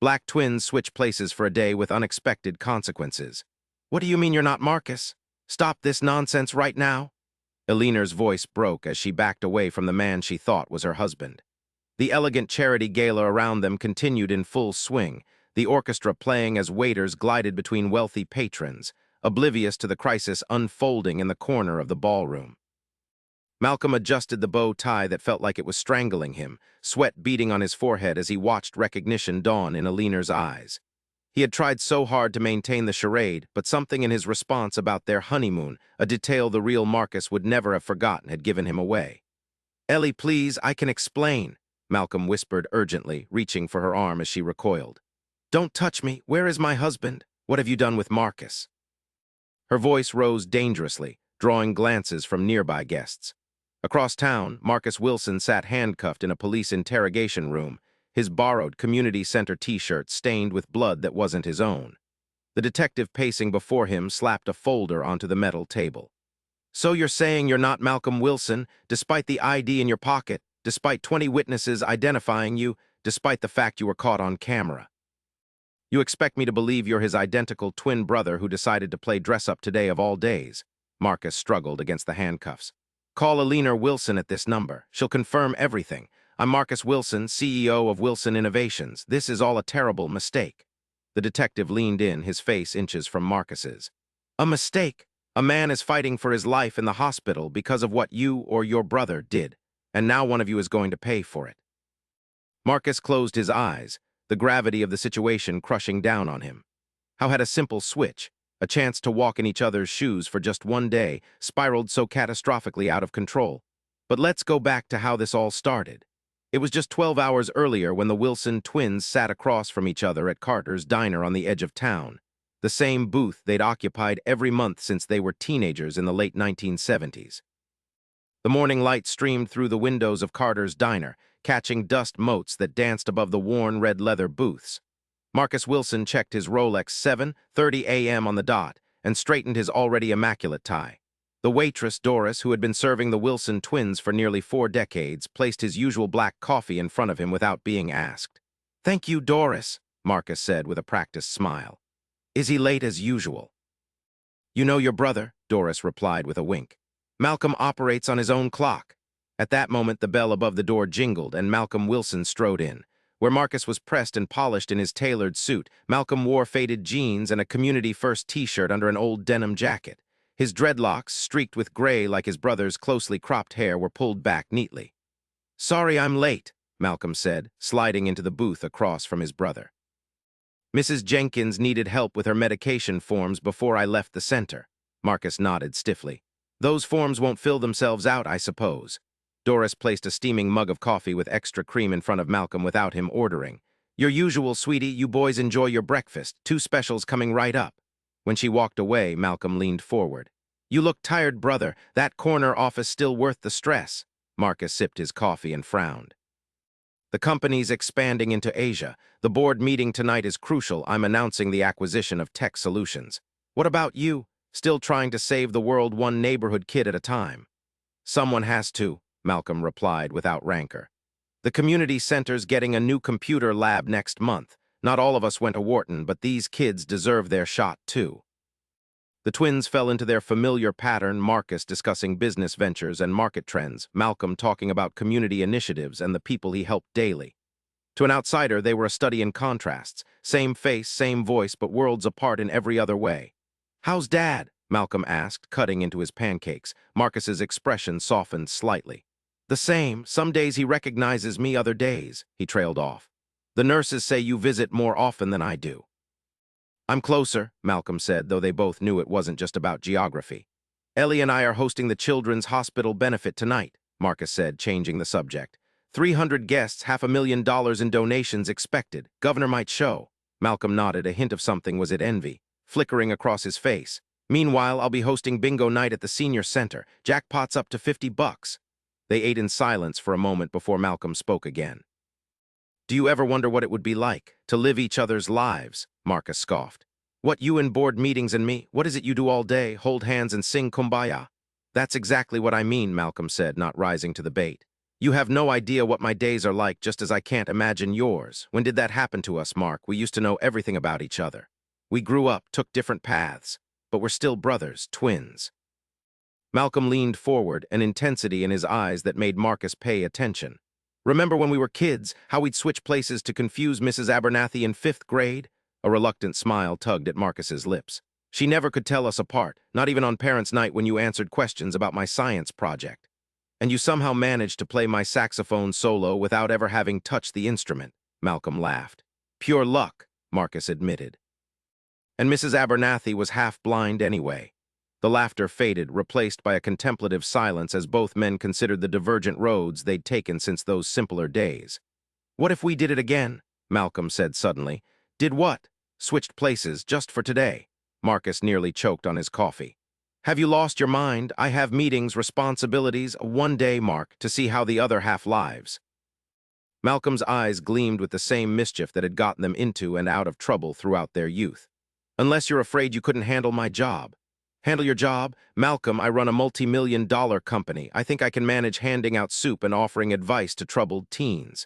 Black twins switch places for a day with unexpected consequences. What do you mean you're not Marcus? Stop this nonsense right now. Eleanor's voice broke as she backed away from the man she thought was her husband. The elegant charity gala around them continued in full swing, the orchestra playing as waiters glided between wealthy patrons, oblivious to the crisis unfolding in the corner of the ballroom. Malcolm adjusted the bow tie that felt like it was strangling him, sweat beading on his forehead as he watched recognition dawn in Eleanor's eyes. He had tried so hard to maintain the charade, but something in his response about their honeymoon, a detail the real Marcus would never have forgotten, had given him away. "Ellie, please, I can explain," Malcolm whispered urgently, reaching for her arm as she recoiled. "Don't touch me. Where is my husband? What have you done with Marcus?" Her voice rose dangerously, drawing glances from nearby guests. Across town, Marcus Wilson sat handcuffed in a police interrogation room, his borrowed community center t-shirt stained with blood that wasn't his own. The detective pacing before him slapped a folder onto the metal table. "So you're saying you're not Malcolm Wilson, despite the ID in your pocket, despite 20 witnesses identifying you, despite the fact you were caught on camera. You expect me to believe you're his identical twin brother who decided to play dress-up today of all days?" Marcus struggled against the handcuffs. "Call Eleanor Wilson at this number. She'll confirm everything. I'm Marcus Wilson, CEO of Wilson Innovations. This is all a terrible mistake." The detective leaned in, his face inches from Marcus's. "A mistake? A man is fighting for his life in the hospital because of what you or your brother did, and now one of you is going to pay for it." Marcus closed his eyes, the gravity of the situation crushing down on him. How had a simple switch, a chance to walk in each other's shoes for just one day, spiraled so catastrophically out of control? But let's go back to how this all started. It was just 12 hours earlier when the Wilson twins sat across from each other at Carter's diner on the edge of town, the same booth they'd occupied every month since they were teenagers in the late 1970s. The morning light streamed through the windows of Carter's diner, catching dust motes that danced above the worn red leather booths. Marcus Wilson checked his Rolex 7:30 a.m. on the dot and straightened his already immaculate tie. The waitress, Doris, who had been serving the Wilson twins for nearly 4 decades, placed his usual black coffee in front of him without being asked. "Thank you, Doris," Marcus said with a practiced smile. "Is he late as usual?" "You know your brother," Doris replied with a wink. "Malcolm operates on his own clock." At that moment, the bell above the door jingled, and Malcolm Wilson strode in. Where Marcus was pressed and polished in his tailored suit, Malcolm wore faded jeans and a Community First t-shirt under an old denim jacket. His dreadlocks, streaked with gray like his brother's closely cropped hair, were pulled back neatly. "Sorry I'm late," Malcolm said, sliding into the booth across from his brother. "Mrs. Jenkins needed help with her medication forms before I left the center." Marcus nodded stiffly. "Those forms won't fill themselves out, I suppose." Doris placed a steaming mug of coffee with extra cream in front of Malcolm without him ordering. "Your usual, sweetie. You boys enjoy your breakfast. 2 specials coming right up." When she walked away, Malcolm leaned forward. "You look tired, brother. That corner office still worth the stress." Marcus sipped his coffee and frowned. "The company's expanding into Asia. The board meeting tonight is crucial. I'm announcing the acquisition of Tech Solutions. What about you? Still trying to save the world one neighborhood kid at a time?" "Someone has to," Malcolm replied without rancor. "The community center's getting a new computer lab next month. Not all of us went to Wharton, but these kids deserve their shot, too." The twins fell into their familiar pattern, Marcus discussing business ventures and market trends, Malcolm talking about community initiatives and the people he helped daily. To an outsider, they were a study in contrasts, same face, same voice, but worlds apart in every other way. "How's Dad?" Malcolm asked, cutting into his pancakes. Marcus's expression softened slightly. "The same. Some days he recognizes me, other days," he trailed off. "The nurses say you visit more often than I do." "I'm closer," Malcolm said, though they both knew it wasn't just about geography. "Ellie and I are hosting the Children's Hospital benefit tonight," Marcus said, changing the subject. 300 guests, $500,000 in donations expected. Governor might show." Malcolm nodded, a hint of something, was it envy, flickering across his face. "Meanwhile, I'll be hosting bingo night at the senior center. Jackpot's up to $50. They ate in silence for a moment before Malcolm spoke again. "Do you ever wonder what it would be like to live each other's lives?" Marcus scoffed. "What, you in board meetings and me? What is it you do all day? Hold hands and sing Kumbaya?" "That's exactly what I mean," Malcolm said, not rising to the bait. You have no idea what my days are like, just as I can't imagine yours. When did that happen to us, Mark? We used to know everything about each other. We grew up, took different paths, but we're still brothers, twins. Malcolm leaned forward, an intensity in his eyes that made Marcus pay attention. Remember when we were kids, how we'd switch places to confuse Mrs. Abernathy in 5th grade? A reluctant smile tugged at Marcus's lips. She never could tell us apart, not even on parents' night when you answered questions about my science project. And you somehow managed to play my saxophone solo without ever having touched the instrument, Malcolm laughed. Pure luck, Marcus admitted. And Mrs. Abernathy was half blind anyway. The laughter faded, replaced by a contemplative silence as both men considered the divergent roads they'd taken since those simpler days. What if we did it again? Malcolm said suddenly. Did what? Switched places, just for today. Marcus nearly choked on his coffee. Have you lost your mind? I have meetings, responsibilities, one day, Mark, to see how the other half lives. Malcolm's eyes gleamed with the same mischief that had gotten them into and out of trouble throughout their youth. Unless you're afraid you couldn't handle my job. Handle your job? Malcolm, I run a multi-million-dollar company. I think I can manage handing out soup and offering advice to troubled teens.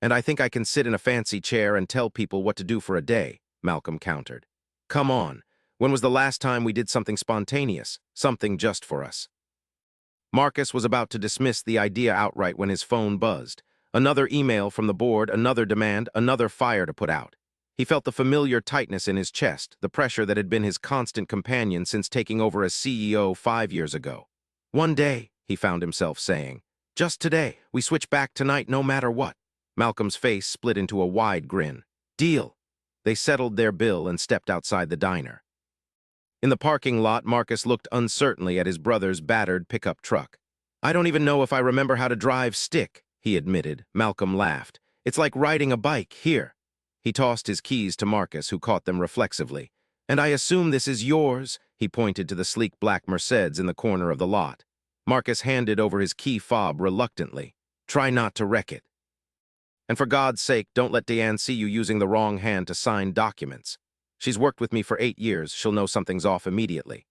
And I think I can sit in a fancy chair and tell people what to do for a day, Malcolm countered. Come on. When was the last time we did something spontaneous, something just for us? Marcus was about to dismiss the idea outright when his phone buzzed. Another email from the board, another demand, another fire to put out. He felt the familiar tightness in his chest, the pressure that had been his constant companion since taking over as CEO 5 years ago. One day, he found himself saying, just today, we switch back tonight no matter what. Malcolm's face split into a wide grin. Deal. They settled their bill and stepped outside the diner. In the parking lot, Marcus looked uncertainly at his brother's battered pickup truck. I don't even know if I remember how to drive stick, he admitted. Malcolm laughed. It's like riding a bike, here. He tossed his keys to Marcus, who caught them reflexively. And I assume this is yours, he pointed to the sleek black Mercedes in the corner of the lot. Marcus handed over his key fob reluctantly. Try not to wreck it. And for God's sake, don't let Deanne see you using the wrong hand to sign documents. She's worked with me for 8 years. She'll know something's off immediately.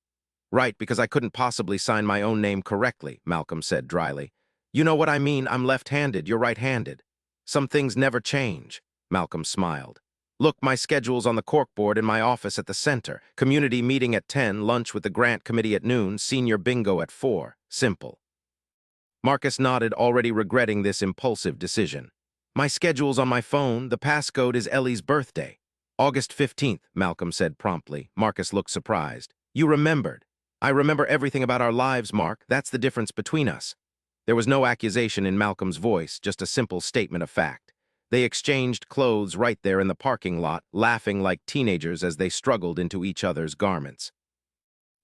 Right, because I couldn't possibly sign my own name correctly, Malcolm said dryly. You know what I mean, I'm left-handed, you're right-handed. Some things never change. Malcolm smiled. Look, my schedule's on the corkboard in my office at the center. Community meeting at 10, lunch with the grant committee at noon, senior bingo at 4. Simple. Marcus nodded, already regretting this impulsive decision. My schedule's on my phone. The passcode is Ellie's birthday. August 15th, Malcolm said promptly. Marcus looked surprised. You remembered. I remember everything about our lives, Mark. That's the difference between us. There was no accusation in Malcolm's voice, just a simple statement of fact. They exchanged clothes right there in the parking lot, laughing like teenagers as they struggled into each other's garments.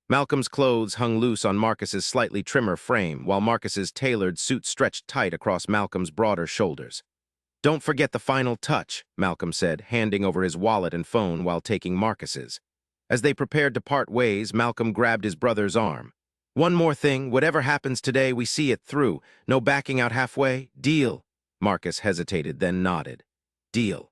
Malcolm's clothes hung loose on Marcus's slightly trimmer frame, while Marcus's tailored suit stretched tight across Malcolm's broader shoulders. Don't forget the final touch, Malcolm said, handing over his wallet and phone while taking Marcus's. As they prepared to part ways, Malcolm grabbed his brother's arm. One more thing, whatever happens today, we see it through. No backing out halfway. Deal. Marcus hesitated, then nodded. Deal.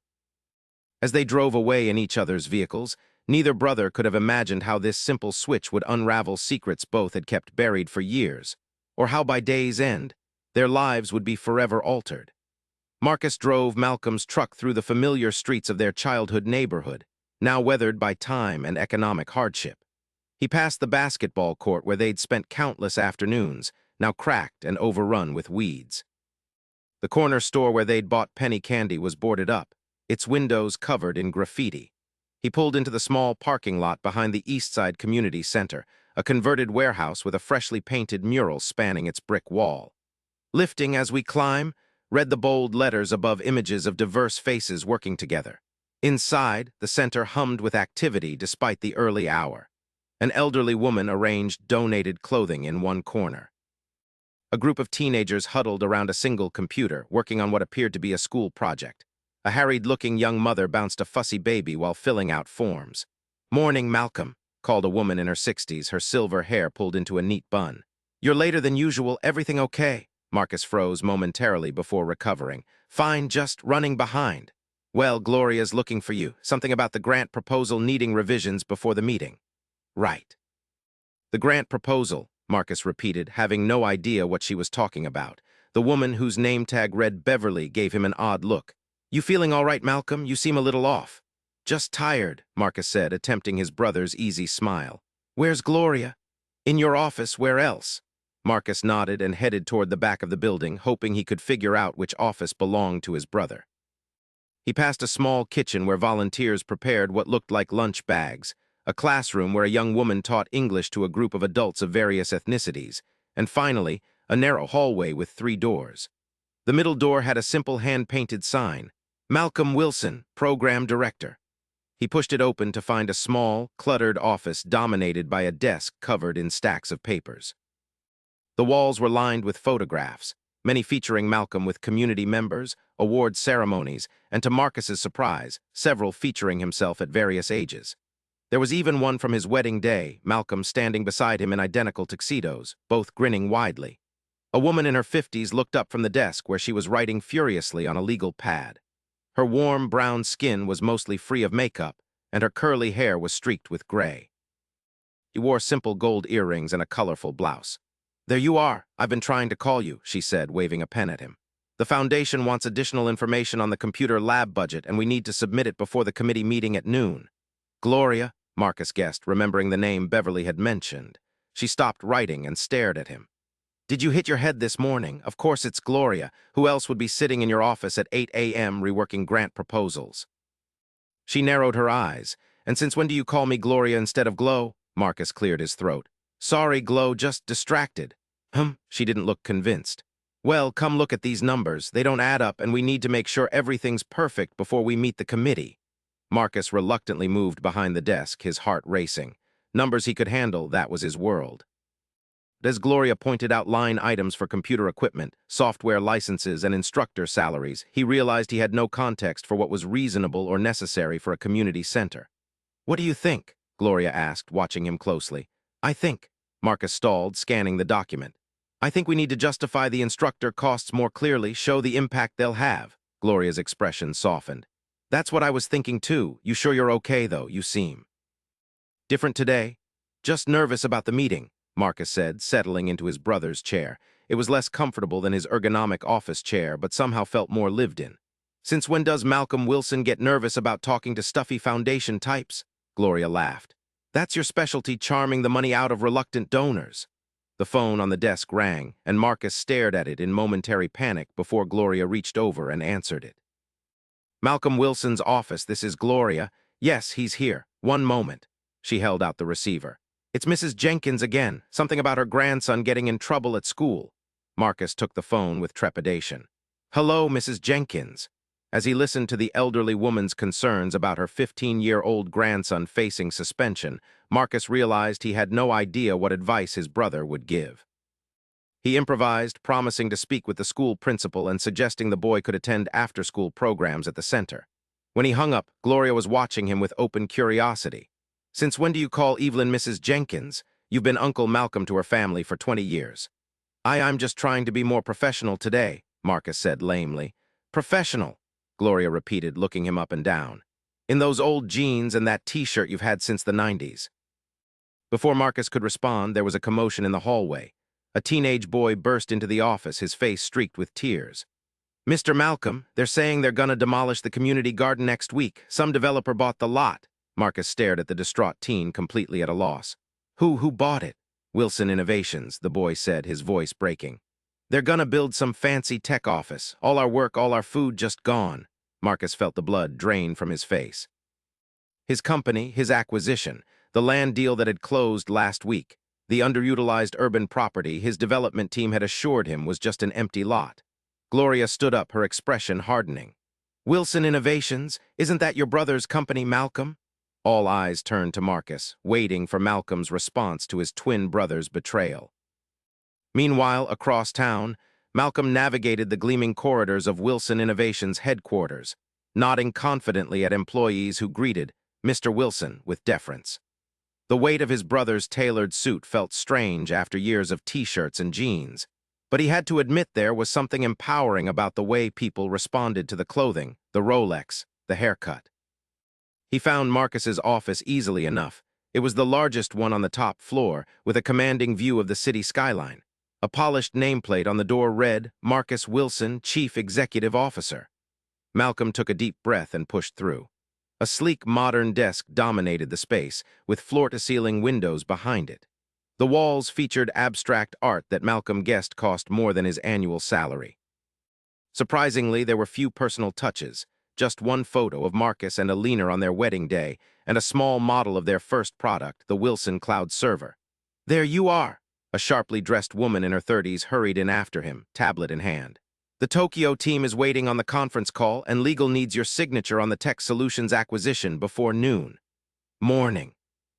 As they drove away in each other's vehicles, neither brother could have imagined how this simple switch would unravel secrets both had kept buried for years, or how by day's end, their lives would be forever altered. Marcus drove Malcolm's truck through the familiar streets of their childhood neighborhood, now weathered by time and economic hardship. He passed the basketball court where they'd spent countless afternoons, now cracked and overrun with weeds. The corner store where they'd bought penny candy was boarded up, its windows covered in graffiti. He pulled into the small parking lot behind the Eastside Community Center, a converted warehouse with a freshly painted mural spanning its brick wall. Lifting as we climb, read the bold letters above images of diverse faces working together. Inside, the center hummed with activity despite the early hour. An elderly woman arranged donated clothing in one corner. A group of teenagers huddled around a single computer, working on what appeared to be a school project. A harried-looking young mother bounced a fussy baby while filling out forms. "Morning, Malcolm," called a woman in her 60s, her silver hair pulled into a neat bun. "You're later than usual. Everything okay?" Marcus froze momentarily before recovering. "Fine, just running behind." "Well, Gloria's looking for you. Something about the grant proposal needing revisions before the meeting." "Right." The grant proposal, Marcus repeated, having no idea what she was talking about. The woman whose name tag read Beverly gave him an odd look. "You feeling all right, Malcolm? You seem a little off." "Just tired," Marcus said, attempting his brother's easy smile. "Where's Gloria?" "In your office, where else?" Marcus nodded and headed toward the back of the building, hoping he could figure out which office belonged to his brother. He passed a small kitchen where volunteers prepared what looked like lunch bags, a classroom where a young woman taught English to a group of adults of various ethnicities, and finally, a narrow hallway with 3 doors. The middle door had a simple hand-painted sign, "Malcolm Wilson, Program Director." He pushed it open to find a small, cluttered office dominated by a desk covered in stacks of papers. The walls were lined with photographs, many featuring Malcolm with community members, award ceremonies, and to Marcus's surprise, several featuring himself at various ages. There was even one from his wedding day, Malcolm standing beside him in identical tuxedos, both grinning widely. A woman in her 50s looked up from the desk where she was writing furiously on a legal pad. Her warm brown skin was mostly free of makeup, and her curly hair was streaked with gray. She wore simple gold earrings and a colorful blouse. "There you are. I've been trying to call you," she said, waving a pen at him. "The foundation wants additional information on the computer lab budget, and we need to submit it before the committee meeting at noon." "Gloria," Marcus guessed, remembering the name Beverly had mentioned. She stopped writing and stared at him. "Did you hit your head this morning? Of course it's Gloria. Who else would be sitting in your office at 8 a.m. reworking grant proposals?" She narrowed her eyes. "And since when do you call me Gloria instead of Glow?" Marcus cleared his throat. "Sorry, Glow, just distracted." She didn't look convinced. "Well, come look at these numbers. They don't add up, and we need to make sure everything's perfect before we meet the committee." Marcus reluctantly moved behind the desk, his heart racing. Numbers he could handle, that was his world. As Gloria pointed out line items for computer equipment, software licenses, and instructor salaries, he realized he had no context for what was reasonable or necessary for a community center. "What do you think?" Gloria asked, watching him closely. "I think," Marcus stalled, scanning the document. "I think we need to justify the instructor costs more clearly, show the impact they'll have." Gloria's expression softened. "That's what I was thinking too. You sure you're okay, though, you seem." "Different today?" "Just nervous about the meeting," Marcus said, settling into his brother's chair. It was less comfortable than his ergonomic office chair, but somehow felt more lived in. "Since when does Malcolm Wilson get nervous about talking to stuffy foundation types?" Gloria laughed. "That's your specialty, charming the money out of reluctant donors." The phone on the desk rang, and Marcus stared at it in momentary panic before Gloria reached over and answered it. "Malcolm Wilson's office, this is Gloria. Yes, he's here. One moment." She held out the receiver. "It's Mrs. Jenkins again. Something about her grandson getting in trouble at school." Marcus took the phone with trepidation. "Hello, Mrs. Jenkins." As he listened to the elderly woman's concerns about her 15-year-old grandson facing suspension, Marcus realized he had no idea what advice his brother would give. He improvised, promising to speak with the school principal and suggesting the boy could attend after-school programs at the center. When he hung up, Gloria was watching him with open curiosity. "Since when do you call Evelyn Mrs. Jenkins? You've been Uncle Malcolm to her family for 20 years. I'm just trying to be more professional today," Marcus said lamely. "Professional," Gloria repeated, looking him up and down. "In those old jeans and that t-shirt you've had since the 90s. Before Marcus could respond, there was a commotion in the hallway. A teenage boy burst into the office, his face streaked with tears. "Mr. Malcolm, they're saying they're gonna demolish the community garden next week. Some developer bought the lot." Marcus stared at the distraught teen, completely at a loss. Who bought it?" "Wilson Innovations," the boy said, his voice breaking. "They're gonna build some fancy tech office. All our work, all our food just gone." Marcus felt the blood drain from his face. His company, his acquisition, the land deal that had closed last week, the underutilized urban property his development team had assured him was just an empty lot. Gloria stood up, her expression hardening. "Wilson Innovations, isn't that your brother's company, Malcolm?" All eyes turned to Marcus, waiting for Malcolm's response to his twin brother's betrayal. Meanwhile, across town, Malcolm navigated the gleaming corridors of Wilson Innovations' headquarters, nodding confidently at employees who greeted Mr. Wilson with deference. The weight of his brother's tailored suit felt strange after years of t-shirts and jeans, but he had to admit there was something empowering about the way people responded to the clothing, the Rolex, the haircut. He found Marcus's office easily enough. It was the largest one on the top floor, with a commanding view of the city skyline. A polished nameplate on the door read, Marcus Wilson, Chief Executive Officer. Malcolm took a deep breath and pushed through. A sleek, modern desk dominated the space, with floor-to-ceiling windows behind it. The walls featured abstract art that Malcolm guessed cost more than his annual salary. Surprisingly, there were few personal touches, just one photo of Marcus and Eleanor on their wedding day, and a small model of their first product, the Wilson Cloud Server. "There you are!" A sharply dressed woman in her 30s hurried in after him, tablet in hand. "The Tokyo team is waiting on the conference call, and legal needs your signature on the Tech Solutions acquisition before noon." "Morning."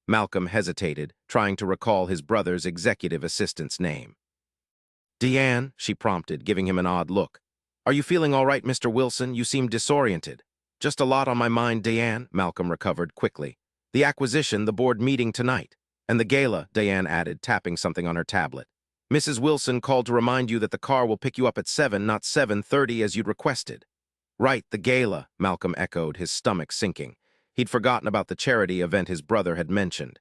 Malcolm hesitated, trying to recall his brother's executive assistant's name. "Deanne," she prompted, giving him an odd look. "Are you feeling all right, Mr. Wilson? You seem disoriented." "Just a lot on my mind, Deanne," Malcolm recovered quickly. "The acquisition, the board meeting tonight. And the gala," Deanne added, tapping something on her tablet. "Mrs. Wilson called to remind you that the car will pick you up at 7, not 7:30 as you'd requested." "Right, the gala," Malcolm echoed, his stomach sinking. He'd forgotten about the charity event his brother had mentioned.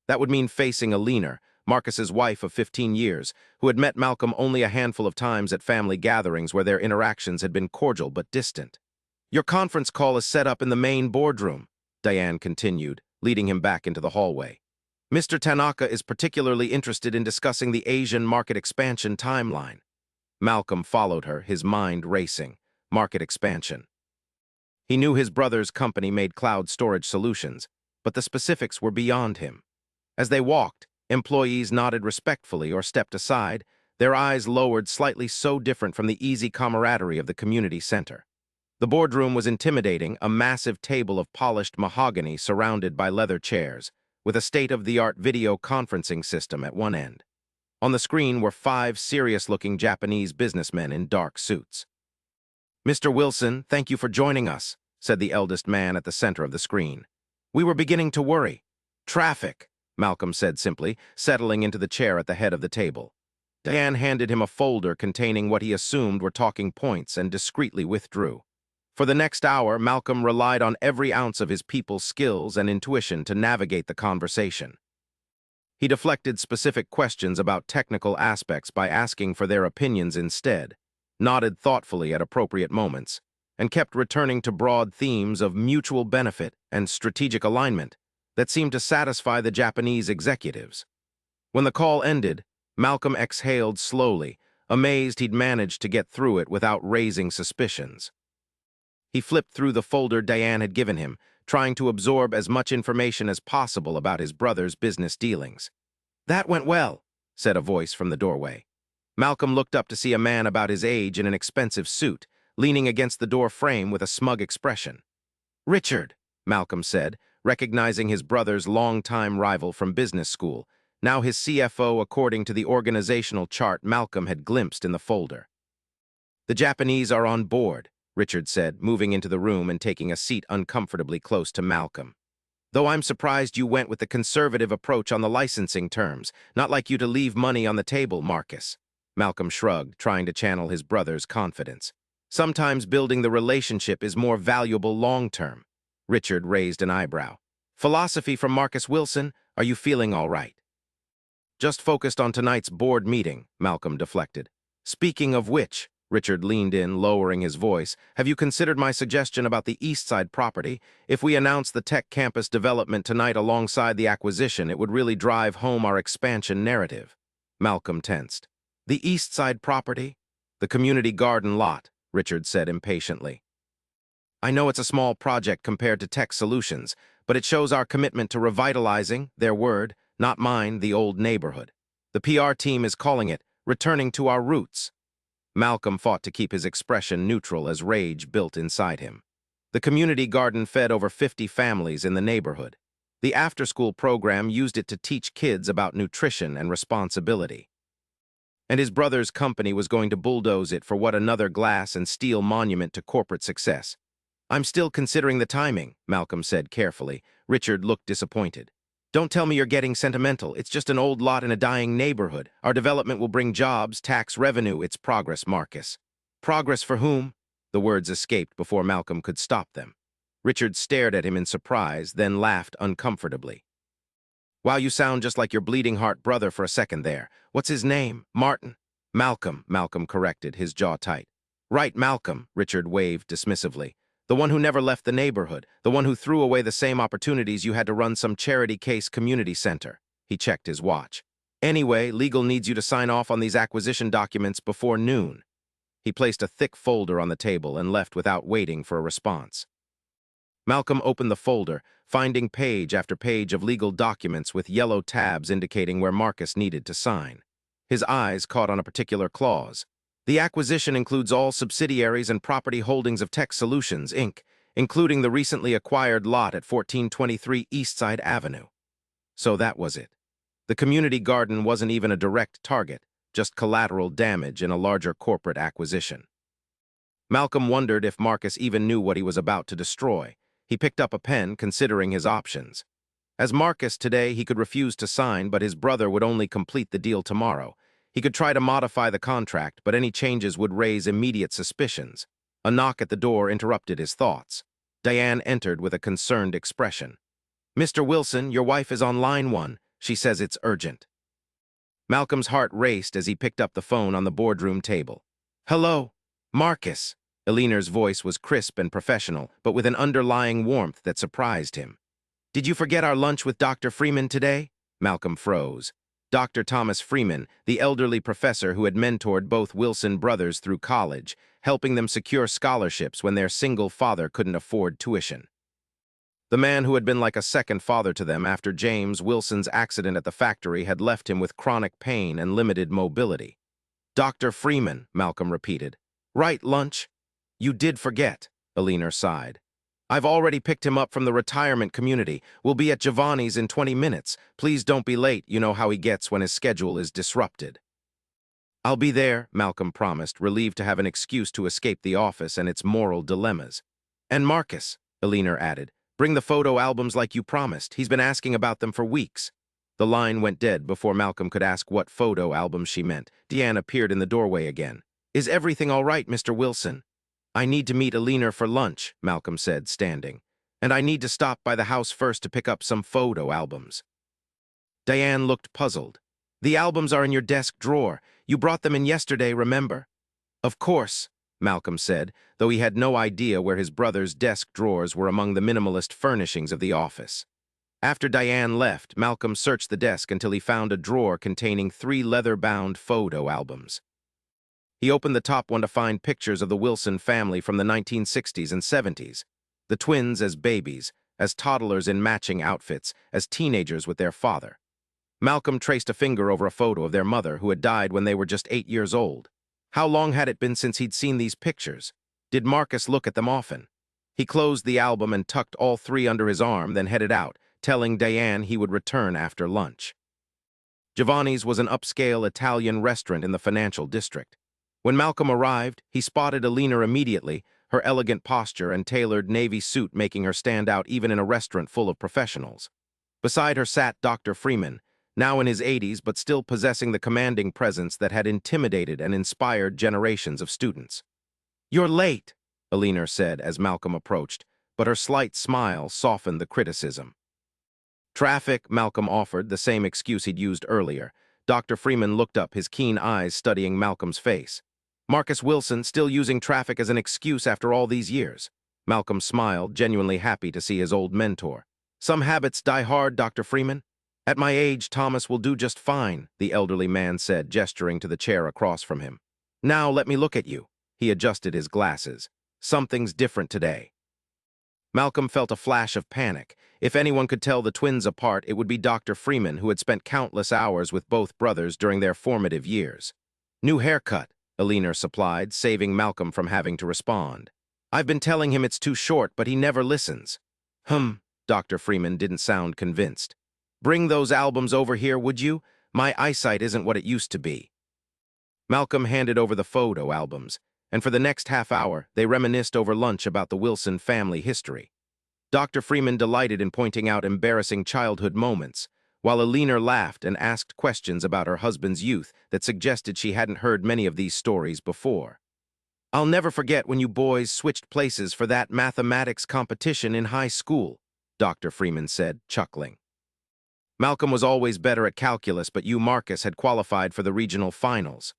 That would mean facing Eleanor, Marcus's wife of 15 years, who had met Malcolm only a handful of times at family gatherings where their interactions had been cordial but distant. "Your conference call is set up in the main boardroom," Diane continued, leading him back into the hallway. "Mr. Tanaka is particularly interested in discussing the Asian market expansion timeline." Malcolm followed her, his mind racing. Market expansion. He knew his brother's company made cloud storage solutions, but the specifics were beyond him. As they walked, employees nodded respectfully or stepped aside, their eyes lowered slightly, so different from the easy camaraderie of the community center. The boardroom was intimidating, a massive table of polished mahogany surrounded by leather chairs, with a state-of-the-art video conferencing system at one end. On the screen were 5 serious-looking Japanese businessmen in dark suits. "Mr. Wilson, thank you for joining us," said the eldest man at the center of the screen. "We were beginning to worry." "Traffic," Malcolm said simply, settling into the chair at the head of the table. Diane handed him a folder containing what he assumed were talking points and discreetly withdrew. For the next hour, Malcolm relied on every ounce of his people's skills and intuition to navigate the conversation. He deflected specific questions about technical aspects by asking for their opinions instead, nodded thoughtfully at appropriate moments, and kept returning to broad themes of mutual benefit and strategic alignment that seemed to satisfy the Japanese executives. When the call ended, Malcolm exhaled slowly, amazed he'd managed to get through it without raising suspicions. He flipped through the folder Diane had given him, trying to absorb as much information as possible about his brother's business dealings. "That went well," said a voice from the doorway. Malcolm looked up to see a man about his age in an expensive suit, leaning against the door frame with a smug expression. "Richard," Malcolm said, recognizing his brother's longtime rival from business school, now his CFO according to the organizational chart Malcolm had glimpsed in the folder. "The Japanese are on board," Richard said, moving into the room and taking a seat uncomfortably close to Malcolm. "Though I'm surprised you went with the conservative approach on the licensing terms, not like you to leave money on the table, Marcus." Malcolm shrugged, trying to channel his brother's confidence. "Sometimes building the relationship is more valuable long-term." Richard raised an eyebrow. "Philosophy from Marcus Wilson, are you feeling all right?" "Just focused on tonight's board meeting," Malcolm deflected. "Speaking of which," Richard leaned in, lowering his voice, "have you considered my suggestion about the East Side property? If we announce the tech campus development tonight alongside the acquisition, it would really drive home our expansion narrative." Malcolm tensed. "The East Side property?" "The community garden lot," Richard said impatiently. "I know it's a small project compared to Tech Solutions, but it shows our commitment to revitalizing, their word, not mine, the old neighborhood. The PR team is calling it returning to our roots." Malcolm fought to keep his expression neutral as rage built inside him. The community garden fed over 50 families in the neighborhood. The after-school program used it to teach kids about nutrition and responsibility. And his brother's company was going to bulldoze it for what, another glass and steel monument to corporate success. "I'm still considering the timing," Malcolm said carefully. Richard looked disappointed. "Don't tell me you're getting sentimental. It's just an old lot in a dying neighborhood. Our development will bring jobs, tax revenue. It's progress, Marcus." "Progress for whom?" The words escaped before Malcolm could stop them. Richard stared at him in surprise, then laughed uncomfortably. Wow, you sound just like your bleeding heart brother for a second there. What's his name? Martin? Malcolm corrected, his jaw tight. Right, Malcolm, Richard waved dismissively. The one who never left the neighborhood, the one who threw away the same opportunities you had to run some charity case community center. He checked his watch. Anyway, legal needs you to sign off on these acquisition documents before noon. He placed a thick folder on the table and left without waiting for a response. Malcolm opened the folder, finding page after page of legal documents with yellow tabs indicating where Marcus needed to sign. His eyes caught on a particular clause. The acquisition includes all subsidiaries and property holdings of Tech Solutions, Inc., including the recently acquired lot at 1423 Eastside Avenue. So that was it. The community garden wasn't even a direct target, just collateral damage in a larger corporate acquisition. Malcolm wondered if Marcus even knew what he was about to destroy. He picked up a pen, considering his options. As Marcus today, he could refuse to sign, but his brother would only complete the deal tomorrow. He could try to modify the contract, but any changes would raise immediate suspicions. A knock at the door interrupted his thoughts. Diane entered with a concerned expression. "Mr. Wilson, your wife is on line 1. She says it's urgent." Malcolm's heart raced as he picked up the phone on the boardroom table. "Hello, Marcus." Eleanor's voice was crisp and professional, but with an underlying warmth that surprised him. "Did you forget our lunch with Dr. Freeman today?" Malcolm froze. Dr. Thomas Freeman, the elderly professor who had mentored both Wilson brothers through college, helping them secure scholarships when their single father couldn't afford tuition. The man who had been like a second father to them after James Wilson's accident at the factory had left him with chronic pain and limited mobility. "Dr. Freeman," Malcolm repeated. "Right, lunch?" "You did forget," Eleanor sighed. "I've already picked him up from the retirement community. We'll be at Giovanni's in 20 minutes. Please don't be late. You know how he gets when his schedule is disrupted." "I'll be there," Malcolm promised, relieved to have an excuse to escape the office and its moral dilemmas. "And Marcus," Eleanor added, "bring the photo albums like you promised. He's been asking about them for weeks." The line went dead before Malcolm could ask what photo albums she meant. Deanne appeared in the doorway again. "Is everything all right, Mr. Wilson?" "I need to meet Eleanor for lunch," Malcolm said, standing. "And I need to stop by the house first to pick up some photo albums." Diane looked puzzled. "The albums are in your desk drawer. You brought them in yesterday, remember?" "Of course," Malcolm said, though he had no idea where his brother's desk drawers were among the minimalist furnishings of the office. After Diane left, Malcolm searched the desk until he found a drawer containing 3 leather-bound photo albums. He opened the top one to find pictures of the Wilson family from the 1960s and 70s, the twins as babies, as toddlers in matching outfits, as teenagers with their father. Malcolm traced a finger over a photo of their mother, who had died when they were just 8 years old. How long had it been since he'd seen these pictures? Did Marcus look at them often? He closed the album and tucked all 3 under his arm, then headed out, telling Diane he would return after lunch. Giovanni's was an upscale Italian restaurant in the financial district. When Malcolm arrived, he spotted Eleanor immediately, her elegant posture and tailored navy suit making her stand out even in a restaurant full of professionals. Beside her sat Dr. Freeman, now in his 80s but still possessing the commanding presence that had intimidated and inspired generations of students. "You're late," Eleanor said as Malcolm approached, but her slight smile softened the criticism. "Traffic," Malcolm offered, the same excuse he'd used earlier. Dr. Freeman looked up, his keen eyes studying Malcolm's face. Marcus Wilson still using traffic as an excuse after all these years. Malcolm smiled, genuinely happy to see his old mentor. "Some habits die hard, Dr. Freeman. At my age, Thomas will do just fine," the elderly man said, gesturing to the chair across from him. "Now let me look at you." He adjusted his glasses. "Something's different today." Malcolm felt a flash of panic. If anyone could tell the twins apart, it would be Dr. Freeman, who had spent countless hours with both brothers during their formative years. "New haircut," Eleanor supplied, saving Malcolm from having to respond. "I've been telling him it's too short, but he never listens." Dr. Freeman didn't sound convinced. "Bring those albums over here, would you? My eyesight isn't what it used to be." Malcolm handed over the photo albums, and for the next half hour, they reminisced over lunch about the Wilson family history. Dr. Freeman delighted in pointing out embarrassing childhood moments, while Eleanor laughed and asked questions about her husband's youth that suggested she hadn't heard many of these stories before. "I'll never forget when you boys switched places for that mathematics competition in high school," Dr. Freeman said, chuckling. Malcolm was always better at calculus, but you, Marcus, had qualified for the regional finals.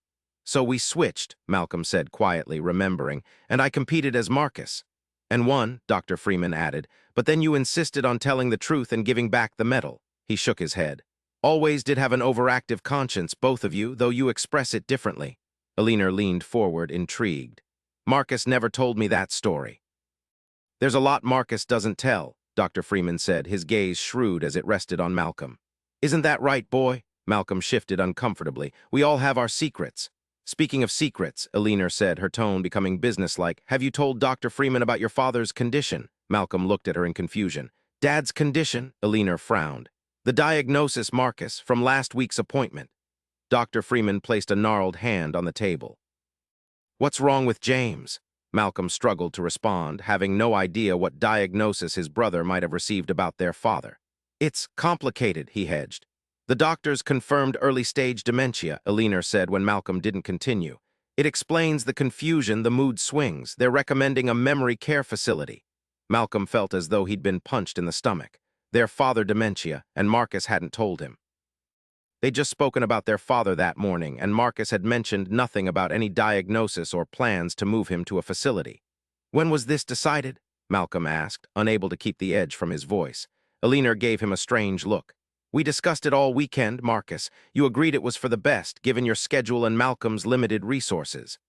So we switched, Malcolm said quietly, remembering, and I competed as Marcus. And won, Dr. Freeman added, but then you insisted on telling the truth and giving back the medal. He shook his head. Always did have an overactive conscience, both of you, though you express it differently. Eleanor leaned forward, intrigued. Marcus never told me that story. There's a lot Marcus doesn't tell, Dr. Freeman said, his gaze shrewd as it rested on Malcolm. Isn't that right, boy? Malcolm shifted uncomfortably. We all have our secrets. Speaking of secrets, Eleanor said, her tone becoming businesslike, have you told Dr. Freeman about your father's condition? Malcolm looked at her in confusion. Dad's condition? Eleanor frowned. The diagnosis, Marcus, from last week's appointment. Dr. Freeman placed a gnarled hand on the table. What's wrong with James? Malcolm struggled to respond, having no idea what diagnosis his brother might have received about their father. It's complicated, he hedged. The doctors confirmed early-stage dementia, Eleanor said when Malcolm didn't continue. It explains the confusion, the mood swings. They're recommending a memory care facility. Malcolm felt as though he'd been punched in the stomach. Their father dementia, and Marcus hadn't told him. They'd just spoken about their father that morning, and Marcus had mentioned nothing about any diagnosis or plans to move him to a facility. When was this decided? Malcolm asked, unable to keep the edge from his voice. Eleanor gave him a strange look. We discussed it all weekend, Marcus. You agreed it was for the best, given your schedule and Malcolm's limited resources.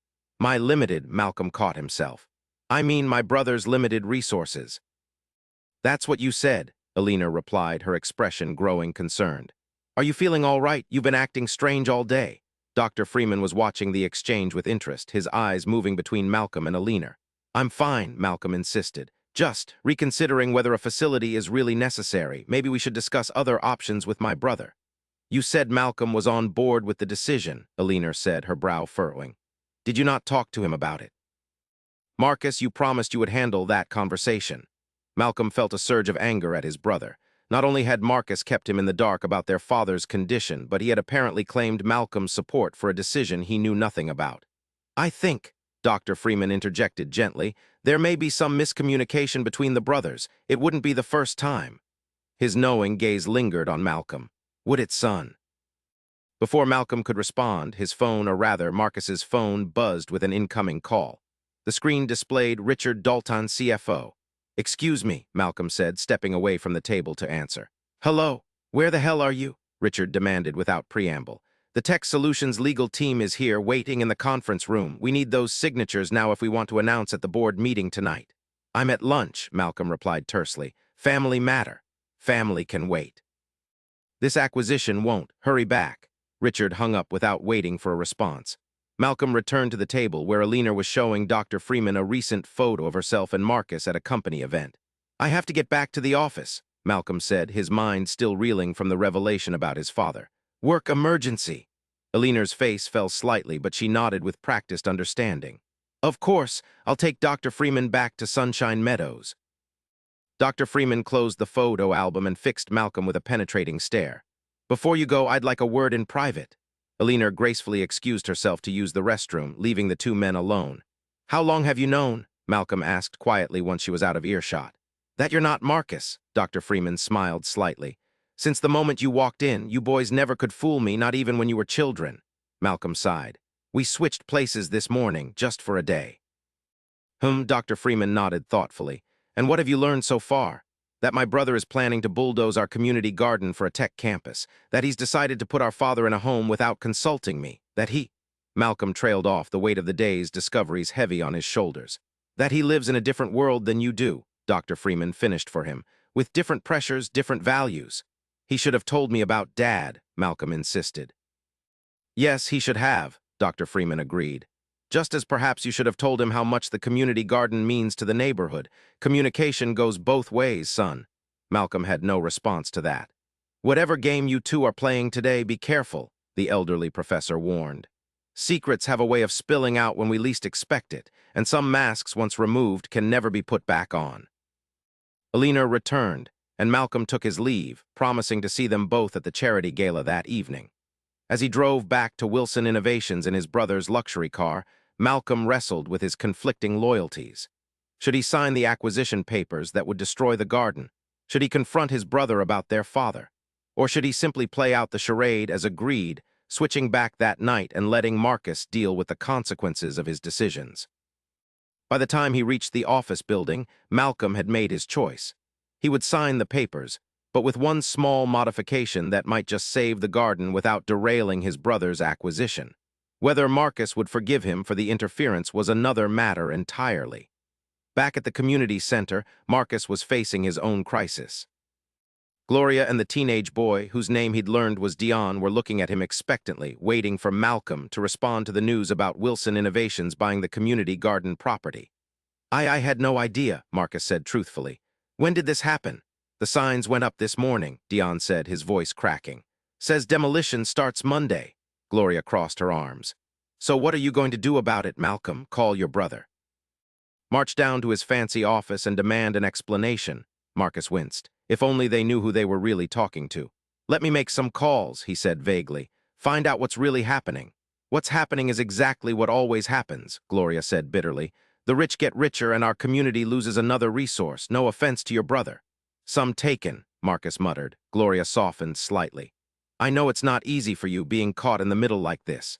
My limited, Malcolm caught himself. I mean my brother's limited resources. That's what you said, Eleanor replied, her expression growing concerned. Are you feeling all right? You've been acting strange all day. Dr. Freeman was watching the exchange with interest, his eyes moving between Malcolm and Eleanor. I'm fine, Malcolm insisted. Just reconsidering whether a facility is really necessary. Maybe we should discuss other options with my brother. You said Malcolm was on board with the decision, Eleanor said, her brow furrowing. Did you not talk to him about it? Marcus, you promised you would handle that conversation. Malcolm felt a surge of anger at his brother. Not only had Marcus kept him in the dark about their father's condition, but he had apparently claimed Malcolm's support for a decision he knew nothing about. I think, Dr. Freeman interjected gently, there may be some miscommunication between the brothers. It wouldn't be the first time. His knowing gaze lingered on Malcolm. Would it, son? Before Malcolm could respond, his phone, or rather Marcus's phone, buzzed with an incoming call. The screen displayed Richard Dalton, CFO. Excuse me, Malcolm said, stepping away from the table to answer. Hello, where the hell are you? Richard demanded without preamble. The Tech Solutions legal team is here, waiting in the conference room. We need those signatures now if we want to announce at the board meeting tonight. I'm at lunch, Malcolm replied tersely. Family matter. Family can wait. This acquisition won't. Hurry back. Richard hung up without waiting for a response. Malcolm returned to the table where Eleanor was showing Dr. Freeman a recent photo of herself and Marcus at a company event. I have to get back to the office, Malcolm said, his mind still reeling from the revelation about his father. Work emergency. Eleanor's face fell slightly, but she nodded with practiced understanding. Of course, I'll take Dr. Freeman back to Sunshine Meadows. Dr. Freeman closed the photo album and fixed Malcolm with a penetrating stare. Before you go, I'd like a word in private. Eleanor gracefully excused herself to use the restroom, leaving the two men alone. How long have you known? Malcolm asked quietly once she was out of earshot. That you're not Marcus, Dr. Freeman smiled slightly. Since the moment you walked in, you boys never could fool me, not even when you were children. Malcolm sighed. We switched places this morning, just for a day. Dr. Freeman nodded thoughtfully. And what have you learned so far? That my brother is planning to bulldoze our community garden for a tech campus, that he's decided to put our father in a home without consulting me, that he— Malcolm trailed off, the weight of the day's discoveries heavy on his shoulders. That he lives in a different world than you do, Dr. Freeman finished for him, with different pressures, different values. He should have told me about Dad, Malcolm insisted. Yes, he should have, Dr. Freeman agreed. Just as perhaps you should have told him how much the community garden means to the neighborhood. Communication goes both ways, son. Malcolm had no response to that. Whatever game you two are playing today, be careful, the elderly professor warned. Secrets have a way of spilling out when we least expect it, and some masks, once removed, can never be put back on. Eleanor returned, and Malcolm took his leave, promising to see them both at the charity gala that evening. As he drove back to Wilson Innovations in his brother's luxury car, Malcolm wrestled with his conflicting loyalties. Should he sign the acquisition papers that would destroy the garden? Should he confront his brother about their father? Or should he simply play out the charade as agreed, switching back that night and letting Marcus deal with the consequences of his decisions? By the time he reached the office building, Malcolm had made his choice. He would sign the papers, but with one small modification that might just save the garden without derailing his brother's acquisition. Whether Marcus would forgive him for the interference was another matter entirely. Back at the community center, Marcus was facing his own crisis. Gloria and the teenage boy, whose name he'd learned was Dion, were looking at him expectantly, waiting for Malcolm to respond to the news about Wilson Innovations buying the community garden property. I had no idea, Marcus said truthfully. When did this happen? The signs went up this morning, Dion said, his voice cracking. Says demolition starts Monday. Gloria crossed her arms. So what are you going to do about it, Malcolm? Call your brother. March down to his fancy office and demand an explanation. Marcus winced. If only they knew who they were really talking to. Let me make some calls, he said vaguely. Find out what's really happening. What's happening is exactly what always happens, Gloria said bitterly. The rich get richer and our community loses another resource. No offense to your brother. Some taken, Marcus muttered. Gloria softened slightly. I know it's not easy for you being caught in the middle like this.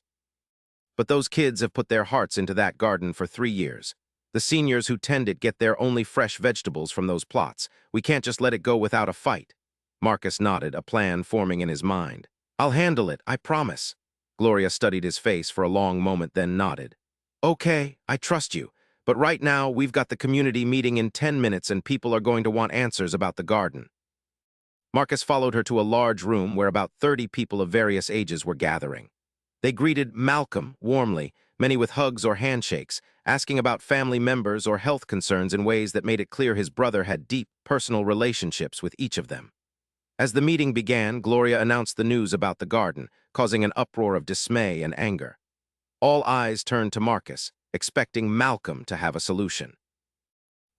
But those kids have put their hearts into that garden for 3 years. The seniors who tend it get their only fresh vegetables from those plots. We can't just let it go without a fight. Marcus nodded, a plan forming in his mind. I'll handle it, I promise. Gloria studied his face for a long moment, then nodded. Okay, I trust you. But right now, we've got the community meeting in 10 minutes and people are going to want answers about the garden. Marcus followed her to a large room where about 30 people of various ages were gathering. They greeted Malcolm warmly, many with hugs or handshakes, asking about family members or health concerns in ways that made it clear his brother had deep, personal relationships with each of them. As the meeting began, Gloria announced the news about the garden, causing an uproar of dismay and anger. All eyes turned to Marcus, expecting Malcolm to have a solution.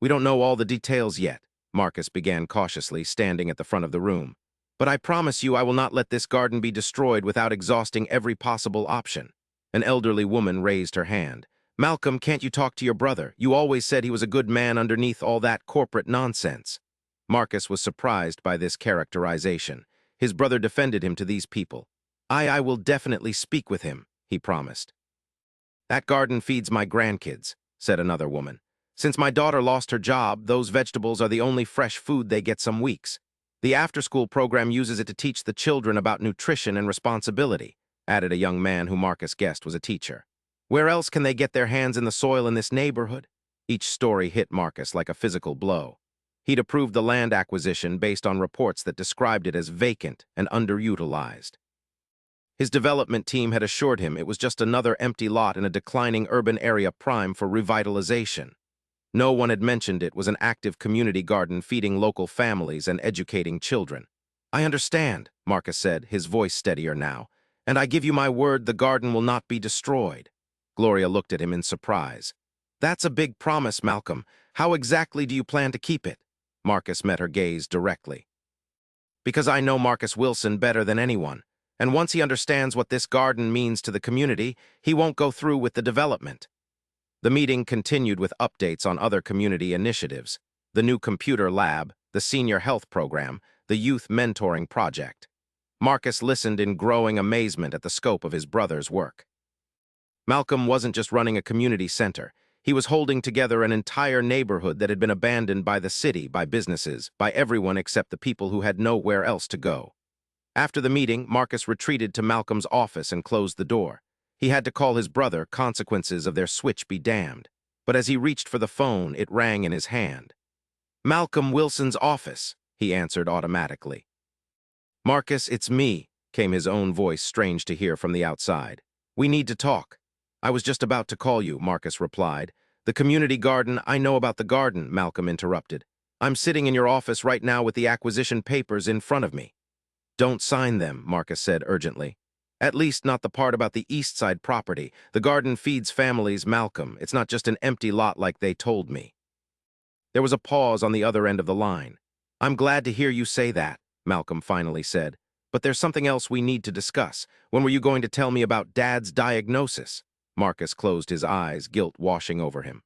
We don't know all the details yet, Marcus began cautiously, standing at the front of the room. But I promise you I will not let this garden be destroyed without exhausting every possible option. An elderly woman raised her hand. Malcolm, can't you talk to your brother? You always said he was a good man underneath all that corporate nonsense. Marcus was surprised by this characterization. His brother defended him to these people. I will definitely speak with him, he promised. That garden feeds my grandkids, said another woman. Since my daughter lost her job, those vegetables are the only fresh food they get some weeks. The after-school program uses it to teach the children about nutrition and responsibility, added a young man who Marcus guessed was a teacher. Where else can they get their hands in the soil in this neighborhood? Each story hit Marcus like a physical blow. He'd approved the land acquisition based on reports that described it as vacant and underutilized. His development team had assured him it was just another empty lot in a declining urban area prime for revitalization. No one had mentioned it was an active community garden feeding local families and educating children. I understand, Marcus said, his voice steadier now, and I give you my word the garden will not be destroyed. Gloria looked at him in surprise. That's a big promise, Malcolm. How exactly do you plan to keep it? Marcus met her gaze directly. Because I know Marcus Wilson better than anyone, and once he understands what this garden means to the community, he won't go through with the development. The meeting continued with updates on other community initiatives, the new computer lab, the senior health program, the youth mentoring project. Marcus listened in growing amazement at the scope of his brother's work. Malcolm wasn't just running a community center. He was holding together an entire neighborhood that had been abandoned by the city, by businesses, by everyone except the people who had nowhere else to go. After the meeting, Marcus retreated to Malcolm's office and closed the door. He had to call his brother, consequences of their switch be damned. But as he reached for the phone, it rang in his hand. Malcolm Wilson's office, he answered automatically. Marcus, it's me, came his own voice, strange to hear from the outside. We need to talk. I was just about to call you, Marcus replied. The community garden, I know about the garden, Malcolm interrupted. I'm sitting in your office right now with the acquisition papers in front of me. Don't sign them, Marcus said urgently. At least not the part about the East Side property. The garden feeds families, Malcolm. It's not just an empty lot like they told me. There was a pause on the other end of the line. I'm glad to hear you say that, Malcolm finally said. But there's something else we need to discuss. When were you going to tell me about Dad's diagnosis? Marcus closed his eyes, guilt washing over him.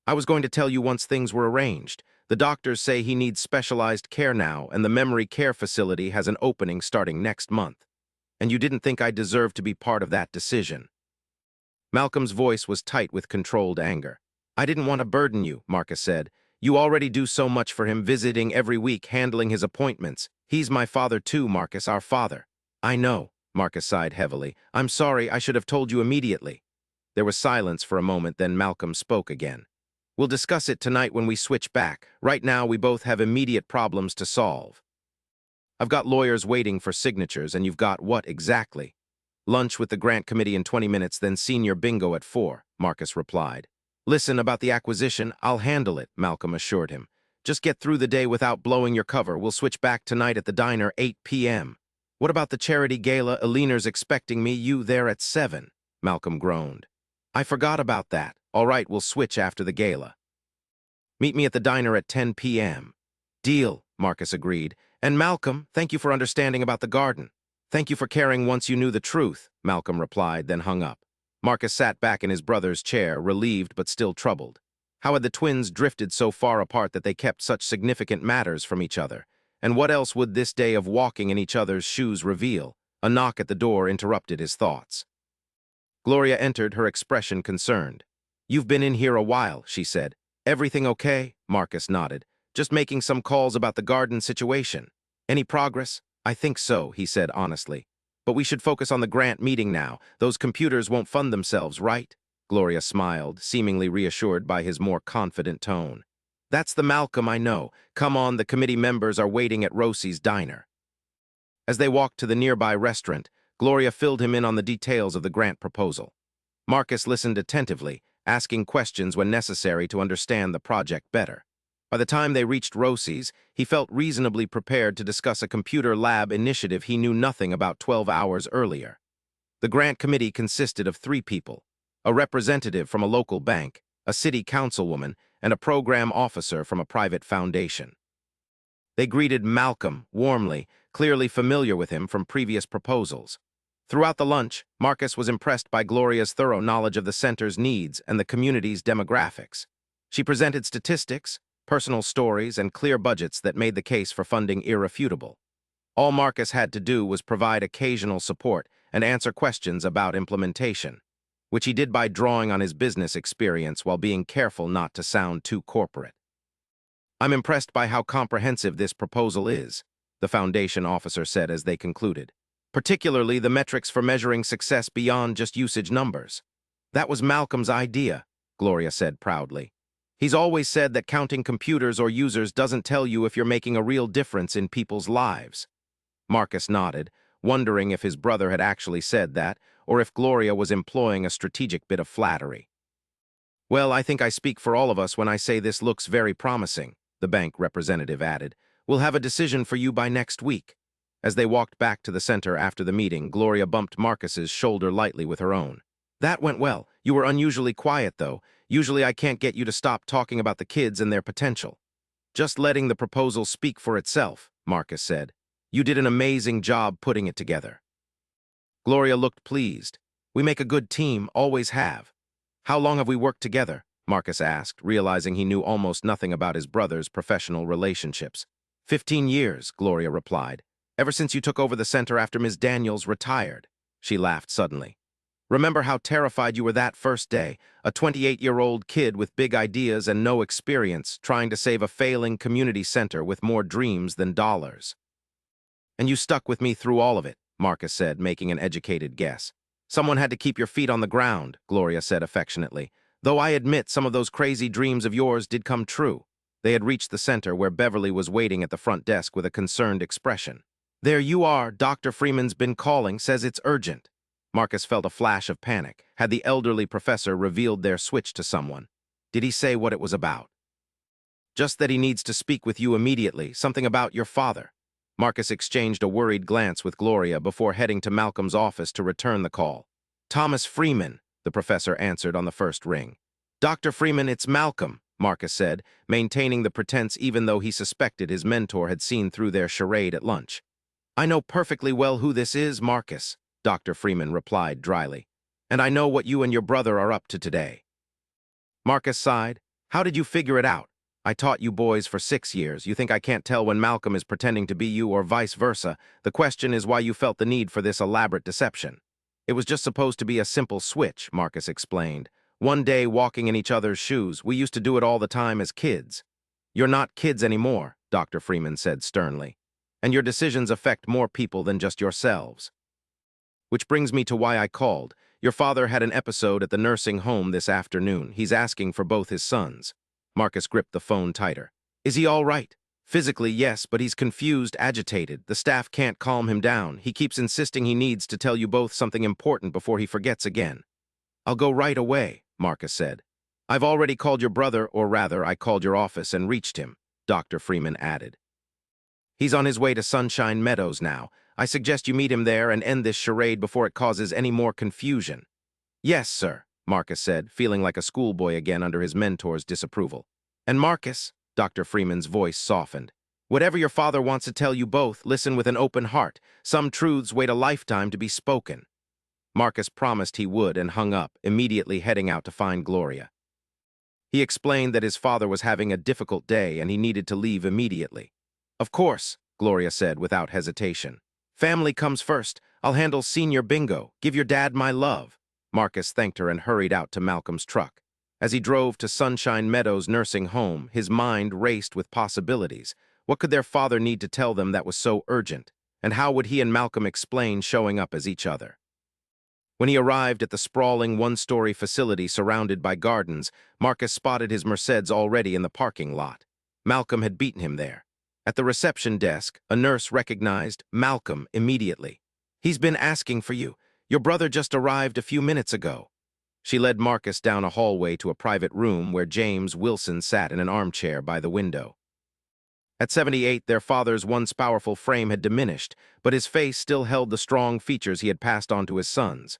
I was going to tell you once things were arranged. The doctors say he needs specialized care now, and the memory care facility has an opening starting next month. And you didn't think I deserved to be part of that decision." Malcolm's voice was tight with controlled anger. "I didn't want to burden you," Marcus said. "You already do so much for him, visiting every week, handling his appointments. He's my father too, Marcus, our father." "I know," Marcus sighed heavily. "I'm sorry, I should have told you immediately." There was silence for a moment, then Malcolm spoke again. "We'll discuss it tonight when we switch back. Right now, we both have immediate problems to solve. I've got lawyers waiting for signatures, and you've got what exactly?" "Lunch with the grant committee in 20 minutes, then senior bingo at 4, Marcus replied. "Listen, about the acquisition, I'll handle it," Malcolm assured him. "Just get through the day without blowing your cover. We'll switch back tonight at the diner, 8 p.m. "What about the charity gala? Eleanor's expecting me, you there at 7, Malcolm groaned. "I forgot about that. All right, we'll switch after the gala. Meet me at the diner at 10 p.m. "Deal," Marcus agreed. "And Malcolm, thank you for understanding about the garden." "Thank you for caring once you knew the truth," Malcolm replied, then hung up. Marcus sat back in his brother's chair, relieved but still troubled. How had the twins drifted so far apart that they kept such significant matters from each other? And what else would this day of walking in each other's shoes reveal? A knock at the door interrupted his thoughts. Gloria entered, her expression concerned. "You've been in here a while," she said. "Everything okay?" Marcus nodded. "Just making some calls about the garden situation." "Any progress?" "I think so," he said honestly. "But we should focus on the grant meeting now. Those computers won't fund themselves, right?" Gloria smiled, seemingly reassured by his more confident tone. "That's the Malcolm I know. Come on, the committee members are waiting at Rosie's diner." As they walked to the nearby restaurant, Gloria filled him in on the details of the grant proposal. Marcus listened attentively, asking questions when necessary to understand the project better. By the time they reached Rosie's, he felt reasonably prepared to discuss a computer lab initiative he knew nothing about 12 hours earlier. The grant committee consisted of 3 people: a representative from a local bank, a city councilwoman, and a program officer from a private foundation. They greeted Malcolm warmly, clearly familiar with him from previous proposals. Throughout the lunch, Marcus was impressed by Gloria's thorough knowledge of the center's needs and the community's demographics. She presented statistics, personal stories, and clear budgets that made the case for funding irrefutable. All Marcus had to do was provide occasional support and answer questions about implementation, which he did by drawing on his business experience while being careful not to sound too corporate. "I'm impressed by how comprehensive this proposal is," the foundation officer said as they concluded. "Particularly the metrics for measuring success beyond just usage numbers." "That was Malcolm's idea," Gloria said proudly. "He's always said that counting computers or users doesn't tell you if you're making a real difference in people's lives." Marcus nodded, wondering if his brother had actually said that, or if Gloria was employing a strategic bit of flattery. "Well, I think I speak for all of us when I say this looks very promising," the bank representative added. "We'll have a decision for you by next week." As they walked back to the center after the meeting, Gloria bumped Marcus's shoulder lightly with her own. "That went well. You were unusually quiet, though. Usually I can't get you to stop talking about the kids and their potential." "Just letting the proposal speak for itself," Marcus said. "You did an amazing job putting it together." Gloria looked pleased. "We make a good team, always have." "How long have we worked together?" Marcus asked, realizing he knew almost nothing about his brother's professional relationships. 15 years, Gloria replied. "Ever since you took over the center after Ms. Daniels retired." She laughed suddenly. "Remember how terrified you were that first day, a 28-year-old kid with big ideas and no experience, trying to save a failing community center with more dreams than dollars." "And you stuck with me through all of it," Marcus said, making an educated guess. "Someone had to keep your feet on the ground," Gloria said affectionately. "Though I admit some of those crazy dreams of yours did come true." They had reached the center, where Beverly was waiting at the front desk with a concerned expression. "There you are. Dr. Freeman's been calling, says it's urgent." Marcus felt a flash of panic. Had the elderly professor revealed their switch to someone? Did he say what it was about? "Just that he needs to speak with you immediately, something about your father." Marcus exchanged a worried glance with Gloria before heading to Malcolm's office to return the call. "Thomas Freeman," the professor answered on the first ring. "Dr. Freeman, it's Malcolm," Marcus said, maintaining the pretense even though he suspected his mentor had seen through their charade at lunch. "I know perfectly well who this is, Marcus," Dr. Freeman replied dryly. "And I know what you and your brother are up to today." Marcus sighed. "How did you figure it out?" I taught you boys for 6 years. You think I can't tell when Malcolm is pretending to be you or vice versa. The question is why you felt the need for this elaborate deception. It was just supposed to be a simple switch, Marcus explained. One day walking in each other's shoes. We used to do it all the time as kids. You're not kids anymore, Dr. Freeman said sternly. And your decisions affect more people than just yourselves. Which brings me to why I called. Your father had an episode at the nursing home this afternoon. He's asking for both his sons. Marcus gripped the phone tighter. Is he all right? Physically, yes, but he's confused, agitated. The staff can't calm him down. He keeps insisting he needs to tell you both something important before he forgets again. I'll go right away, Marcus said. I've already called your brother, or rather, I called your office and reached him, Dr. Freeman added. He's on his way to Sunshine Meadows now. I suggest you meet him there and end this charade before it causes any more confusion. Yes, sir, Marcus said, feeling like a schoolboy again under his mentor's disapproval. And Marcus, Dr. Freeman's voice softened. Whatever your father wants to tell you both, listen with an open heart. Some truths wait a lifetime to be spoken. Marcus promised he would and hung up, immediately heading out to find Gloria. He explained that his father was having a difficult day and he needed to leave immediately. Of course, Gloria said without hesitation. Family comes first. I'll handle senior bingo. Give your dad my love. Marcus thanked her and hurried out to Malcolm's truck. As he drove to Sunshine Meadows nursing home, his mind raced with possibilities. What could their father need to tell them that was so urgent? And how would he and Malcolm explain showing up as each other? When he arrived at the sprawling one-story facility surrounded by gardens, Marcus spotted his Mercedes already in the parking lot. Malcolm had beaten him there. At the reception desk, a nurse recognized Malcolm immediately. He's been asking for you. Your brother just arrived a few minutes ago. She led Marcus down a hallway to a private room where James Wilson sat in an armchair by the window. At 78, their father's once powerful frame had diminished, but his face still held the strong features he had passed on to his sons.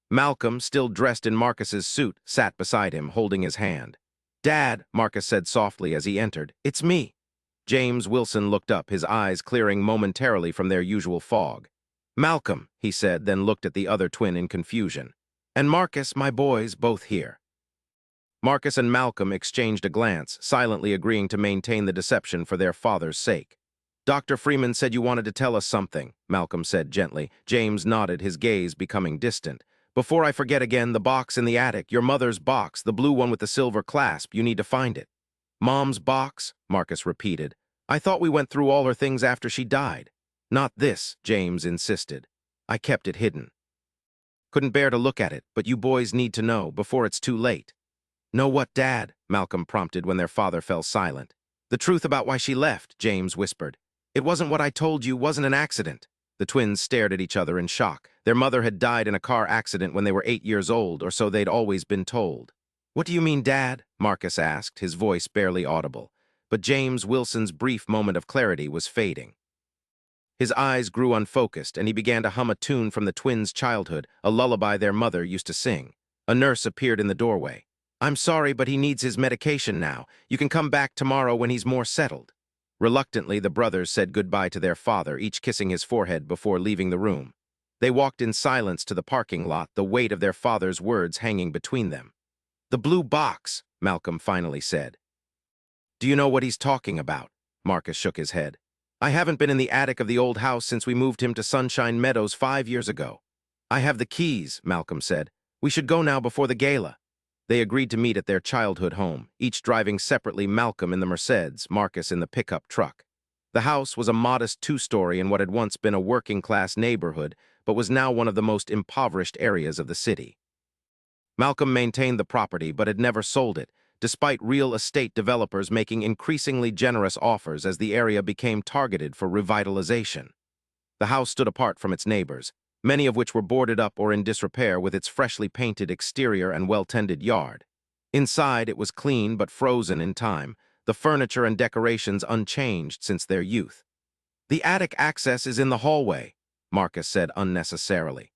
Malcolm, still dressed in Marcus's suit, sat beside him, holding his hand. Dad, Marcus said softly as he entered, it's me. James Wilson looked up, his eyes clearing momentarily from their usual fog. Malcolm, he said, then looked at the other twin in confusion. And Marcus, my boys, both here. Marcus and Malcolm exchanged a glance, silently agreeing to maintain the deception for their father's sake. Dr. Freeman said you wanted to tell us something, Malcolm said gently. James nodded, his gaze becoming distant. Before I forget again, the box in the attic, your mother's box, the blue one with the silver clasp, you need to find it. Mom's box, Marcus repeated. I thought we went through all her things after she died. Not this, James insisted. I kept it hidden. Couldn't bear to look at it, but you boys need to know before it's too late. Know what, Dad? Malcolm prompted when their father fell silent. The truth about why she left, James whispered. It wasn't what I told you, wasn't an accident. The twins stared at each other in shock. Their mother had died in a car accident when they were 8 years old, or so they'd always been told. What do you mean, Dad? Marcus asked, his voice barely audible. But James Wilson's brief moment of clarity was fading. His eyes grew unfocused, and he began to hum a tune from the twins' childhood, a lullaby their mother used to sing. A nurse appeared in the doorway. I'm sorry, but he needs his medication now. You can come back tomorrow when he's more settled. Reluctantly, the brothers said goodbye to their father, each kissing his forehead before leaving the room. They walked in silence to the parking lot, the weight of their father's words hanging between them. The blue box, Malcolm finally said. Do you know what he's talking about? Marcus shook his head. I haven't been in the attic of the old house since we moved him to Sunshine Meadows 5 years ago. I have the keys, Malcolm said. We should go now before the gala. They agreed to meet at their childhood home, each driving separately, Malcolm in the Mercedes, Marcus in the pickup truck. The house was a modest 2-story in what had once been a working-class neighborhood, but was now one of the most impoverished areas of the city. Malcolm maintained the property but had never sold it, despite real estate developers making increasingly generous offers as the area became targeted for revitalization. The house stood apart from its neighbors, many of which were boarded up or in disrepair, with its freshly painted exterior and well-tended yard. Inside, it was clean but frozen in time, the furniture and decorations unchanged since their youth. The attic access is in the hallway, Marcus said unnecessarily.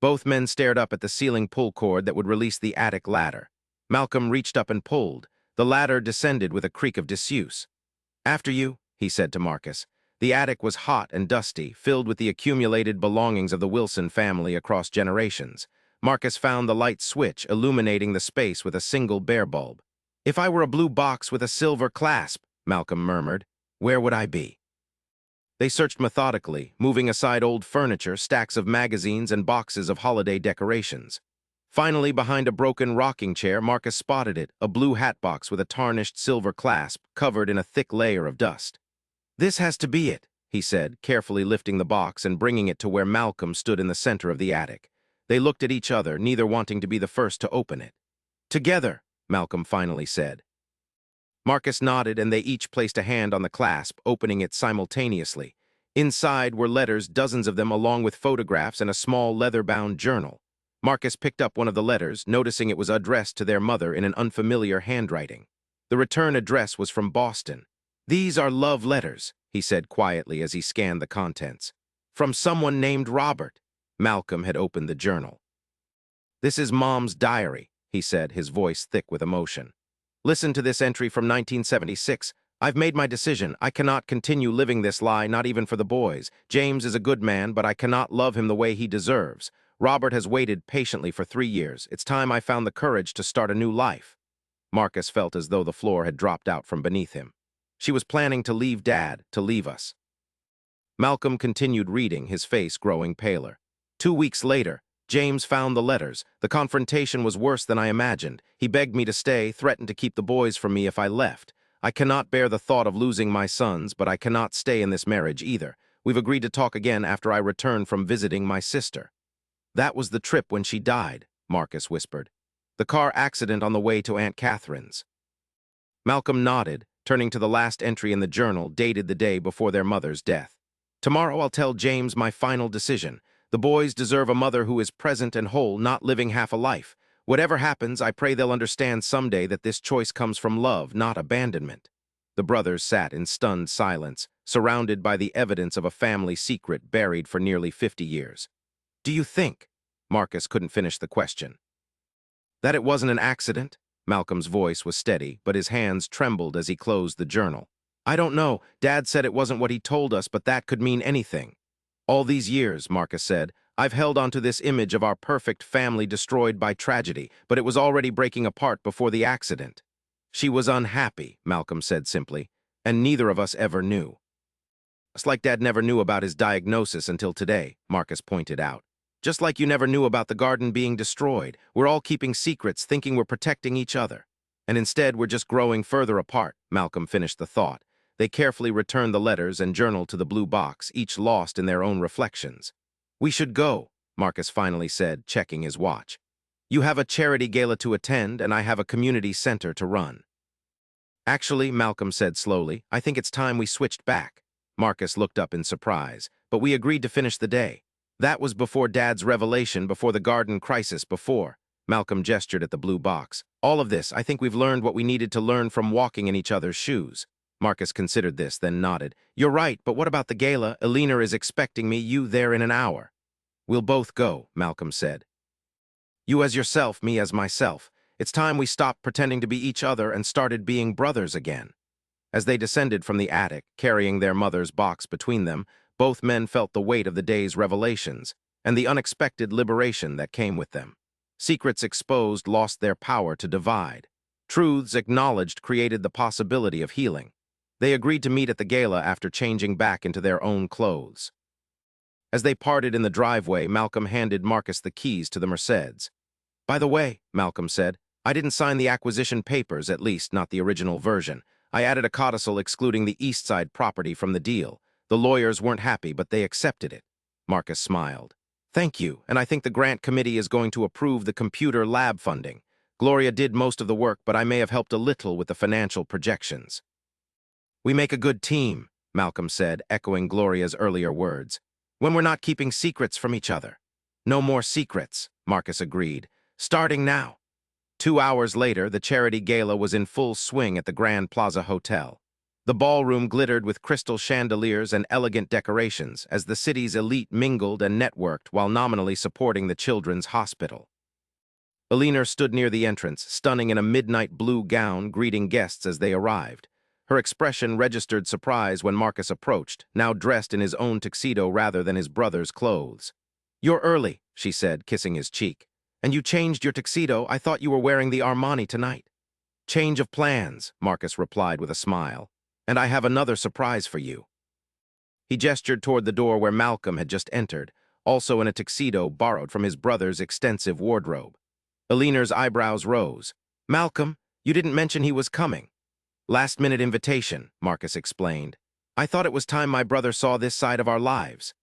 Both men stared up at the ceiling pull cord that would release the attic ladder. Malcolm reached up and pulled. The ladder descended with a creak of disuse. After you, he said to Marcus. The attic was hot and dusty, filled with the accumulated belongings of the Wilson family across generations. Marcus found the light switch illuminating the space with a single bare bulb. If I were a blue box with a silver clasp, Malcolm murmured, where would I be? They searched methodically, moving aside old furniture, stacks of magazines, and boxes of holiday decorations. Finally, behind a broken rocking chair, Marcus spotted it, a blue hat box with a tarnished silver clasp covered in a thick layer of dust. This has to be it, he said, carefully lifting the box and bringing it to where Malcolm stood in the center of the attic. They looked at each other, neither wanting to be the first to open it. Together, Malcolm finally said. Marcus nodded, and they each placed a hand on the clasp, opening it simultaneously. Inside were letters, dozens of them, along with photographs and a small leather-bound journal. Marcus picked up one of the letters, noticing it was addressed to their mother in an unfamiliar handwriting. The return address was from Boston. "These are love letters," he said quietly as he scanned the contents. "From someone named Robert." Malcolm had opened the journal. "This is Mom's diary," he said, his voice thick with emotion. "Listen to this entry from 1976. I've made my decision. I cannot continue living this lie, not even for the boys. James is a good man, but I cannot love him the way he deserves. Robert has waited patiently for 3 years. It's time I found the courage to start a new life." Marcus felt as though the floor had dropped out from beneath him. "She was planning to leave Dad, to leave us." Malcolm continued reading, his face growing paler. 2 weeks later, James found the letters. The confrontation was worse than I imagined. He begged me to stay, threatened to keep the boys from me if I left. I cannot bear the thought of losing my sons, but I cannot stay in this marriage either. We've agreed to talk again after I return from visiting my sister. "That was the trip when she died," Marcus whispered. "The car accident on the way to Aunt Catherine's." Malcolm nodded, turning to the last entry in the journal, dated the day before their mother's death. "Tomorrow I'll tell James my final decision. The boys deserve a mother who is present and whole, not living half a life. Whatever happens, I pray they'll understand someday that this choice comes from love, not abandonment." The brothers sat in stunned silence, surrounded by the evidence of a family secret buried for nearly 50 years. "Do you think," Marcus couldn't finish the question, "that it wasn't an accident?" Malcolm's voice was steady, but his hands trembled as he closed the journal. "I don't know. Dad said it wasn't what he told us, but that could mean anything. All these years," Marcus said, "I've held onto this image of our perfect family destroyed by tragedy, but it was already breaking apart before the accident." "She was unhappy," Malcolm said simply, "and neither of us ever knew." "It's like Dad never knew about his diagnosis until today," Marcus pointed out. "Just like you never knew about the garden being destroyed. We're all keeping secrets, thinking we're protecting each other. And instead, we're just growing further apart," Malcolm finished the thought. They carefully returned the letters and journal to the blue box, each lost in their own reflections. "We should go," Marcus finally said, checking his watch. "You have a charity gala to attend, and I have a community center to run." "Actually," Malcolm said slowly, "I think it's time we switched back." Marcus looked up in surprise. "But we agreed to finish the day. That was before Dad's revelation, before the garden crisis, before—" Malcolm gestured at the blue box. "All of this, I think we've learned what we needed to learn from walking in each other's shoes." Marcus considered this, then nodded. "You're right, but what about the gala? Eleanor is expecting you there in an hour." "We'll both go," Malcolm said. "You as yourself, me as myself. It's time we stopped pretending to be each other and started being brothers again." As they descended from the attic, carrying their mother's box between them, both men felt the weight of the day's revelations and the unexpected liberation that came with them. Secrets exposed lost their power to divide. Truths acknowledged created the possibility of healing. They agreed to meet at the gala after changing back into their own clothes. As they parted in the driveway, Malcolm handed Marcus the keys to the Mercedes. "By the way," Malcolm said, "I didn't sign the acquisition papers, at least not the original version. I added a codicil excluding the East Side property from the deal. The lawyers weren't happy, but they accepted it." Marcus smiled. "Thank you, and I think the grant committee is going to approve the computer lab funding. Gloria did most of the work, but I may have helped a little with the financial projections." "We make a good team," Malcolm said, echoing Gloria's earlier words. "When we're not keeping secrets from each other." "No more secrets," Marcus agreed. "Starting now." 2 hours later, the charity gala was in full swing at the Grand Plaza Hotel. The ballroom glittered with crystal chandeliers and elegant decorations as the city's elite mingled and networked while nominally supporting the children's hospital. Eleanor stood near the entrance, stunning in a midnight blue gown, greeting guests as they arrived. Her expression registered surprise when Marcus approached, now dressed in his own tuxedo rather than his brother's clothes. "You're early," she said, kissing his cheek. "And you changed your tuxedo. I thought you were wearing the Armani tonight." Change of plans, Marcus replied with a smile. And I have another surprise for you. He gestured toward the door where Malcolm had just entered, also in a tuxedo borrowed from his brother's extensive wardrobe. Eleanor's eyebrows rose. Malcolm, you didn't mention he was coming. Last-minute invitation, Marcus explained. I thought it was time my brother saw this side of our lives.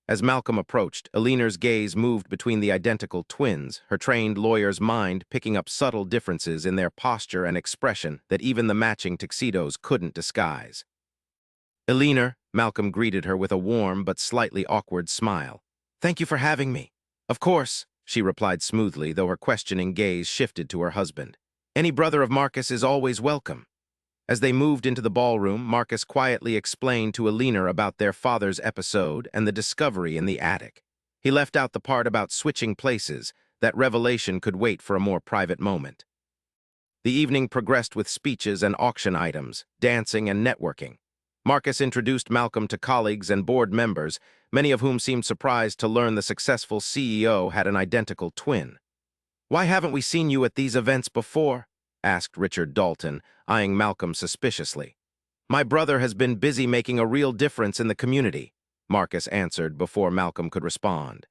As Malcolm approached, Eleanor's gaze moved between the identical twins, her trained lawyer's mind picking up subtle differences in their posture and expression that even the matching tuxedos couldn't disguise. Eleanor, Malcolm greeted her with a warm but slightly awkward smile. Thank you for having me. Of course, she replied smoothly, though her questioning gaze shifted to her husband. Any brother of Marcus is always welcome. As they moved into the ballroom, Marcus quietly explained to Eleanor about their father's episode and the discovery in the attic. He left out the part about switching places. That revelation could wait for a more private moment. The evening progressed with speeches and auction items, dancing and networking. Marcus introduced Malcolm to colleagues and board members, many of whom seemed surprised to learn the successful CEO had an identical twin. "Why haven't we seen you at these events before?" asked Richard Dalton, eyeing Malcolm suspiciously. "My brother has been busy making a real difference in the community," Marcus answered before Malcolm could respond.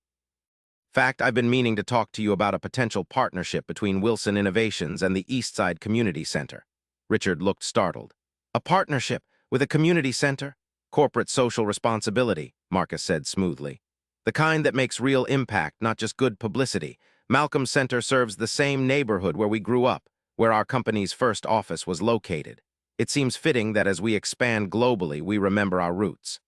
"Fact, I've been meaning to talk to you about a potential partnership between Wilson Innovations and the Eastside Community Center." Richard looked startled. "A partnership with a community center? Corporate social responsibility," Marcus said smoothly. "The kind that makes real impact, not just good publicity. Malcolm Center serves the same neighborhood where we grew up, where our company's first office was located. It seems fitting that as we expand globally, we remember our roots."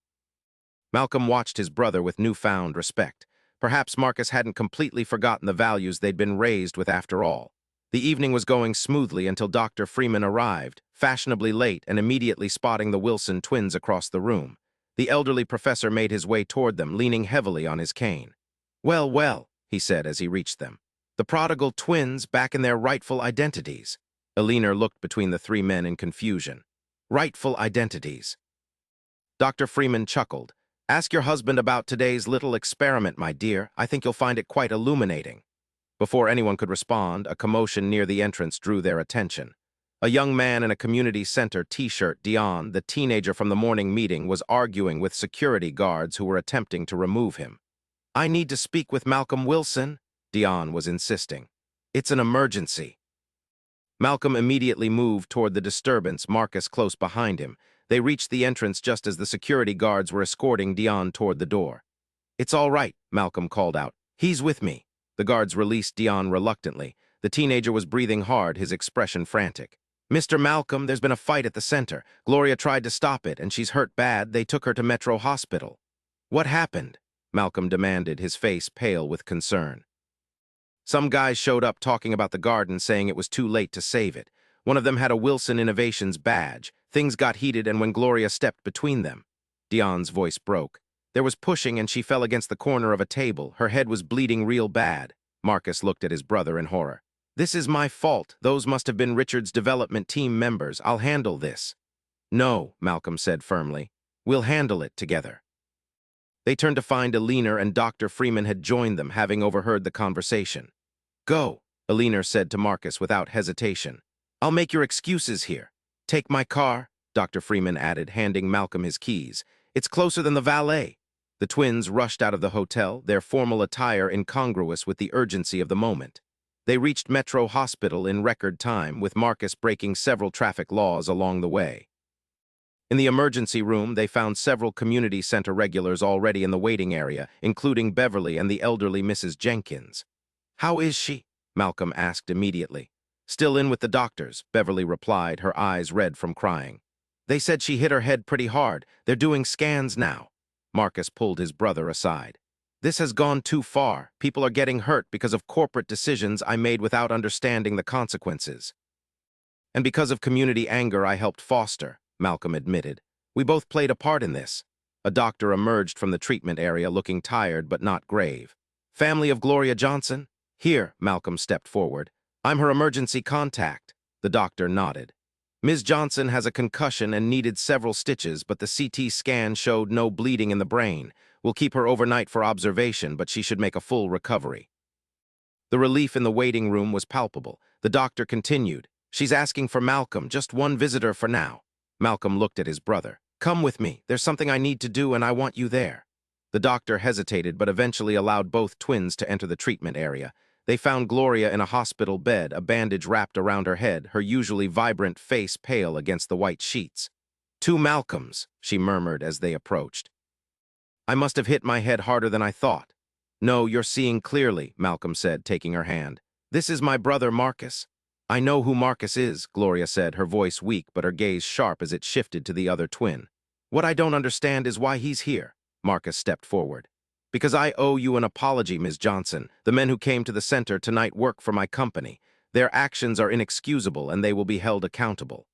Malcolm watched his brother with newfound respect. Perhaps Marcus hadn't completely forgotten the values they'd been raised with after all. The evening was going smoothly until Dr. Freeman arrived, fashionably late and immediately spotting the Wilson twins across the room. The elderly professor made his way toward them, leaning heavily on his cane. "Well, well," he said as he reached them. "The prodigal twins back in their rightful identities." Eleanor looked between the three men in confusion. "Rightful identities." Dr. Freeman chuckled. "Ask your husband about today's little experiment, my dear. I think you'll find it quite illuminating." Before anyone could respond, a commotion near the entrance drew their attention. A young man in a community center t-shirt, Dion, the teenager from the morning meeting, was arguing with security guards who were attempting to remove him. "I need to speak with Malcolm Wilson," Dion was insisting. "It's an emergency." Malcolm immediately moved toward the disturbance, Marcus close behind him. They reached the entrance just as the security guards were escorting Dion toward the door. "It's all right," Malcolm called out. "He's with me." The guards released Dion reluctantly. The teenager was breathing hard, his expression frantic. "Mr. Malcolm, there's been a fight at the center. Gloria tried to stop it, and she's hurt bad. They took her to Metro Hospital." "What happened?" Malcolm demanded, his face pale with concern. "Some guys showed up talking about the garden, saying it was too late to save it. One of them had a Wilson Innovations badge. Things got heated, and when Gloria stepped between them..." Dion's voice broke. "There was pushing, and she fell against the corner of a table. Her head was bleeding real bad." Marcus looked at his brother in horror. "This is my fault. Those must have been Richard's development team members. I'll handle this." "No," Malcolm said firmly. "We'll handle it together." They turned to find Eleanor, and Dr. Freeman had joined them, having overheard the conversation. "Go," Eleanor said to Marcus without hesitation. "I'll make your excuses here." "Take my car," Dr. Freeman added, handing Malcolm his keys. "It's closer than the valet." The twins rushed out of the hotel, their formal attire incongruous with the urgency of the moment. They reached Metro Hospital in record time, with Marcus breaking several traffic laws along the way. In the emergency room, they found several community center regulars already in the waiting area, including Beverly and the elderly Mrs. Jenkins. "How is she?" Malcolm asked immediately. "Still in with the doctors," Beverly replied, her eyes red from crying. "They said she hit her head pretty hard. They're doing scans now." Marcus pulled his brother aside. "This has gone too far. People are getting hurt because of corporate decisions I made without understanding the consequences. And because of community anger I helped foster," Malcolm admitted. "We both played a part in this." A doctor emerged from the treatment area looking tired but not grave. "Family of Gloria Johnson?" "Here," Malcolm stepped forward. "I'm her emergency contact." The doctor nodded. "Ms. Johnson has a concussion and needed several stitches, but the CT scan showed no bleeding in the brain. We'll keep her overnight for observation, but she should make a full recovery." The relief in the waiting room was palpable. The doctor continued. She's asking for Malcolm, just one visitor for now. Malcolm looked at his brother. Come with me. There's something I need to do and I want you there. The doctor hesitated but eventually allowed both twins to enter the treatment area. They found Gloria in a hospital bed, a bandage wrapped around her head, her usually vibrant face pale against the white sheets. Two Malcolms, she murmured as they approached. I must have hit my head harder than I thought. No, you're seeing clearly, Malcolm said, taking her hand. This is my brother Marcus. I know who Marcus is, Gloria said, her voice weak but her gaze sharp as it shifted to the other twin. What I don't understand is why he's here. Marcus stepped forward. Because I owe you an apology, Ms. Johnson. The men who came to the center tonight work for my company. Their actions are inexcusable and they will be held accountable.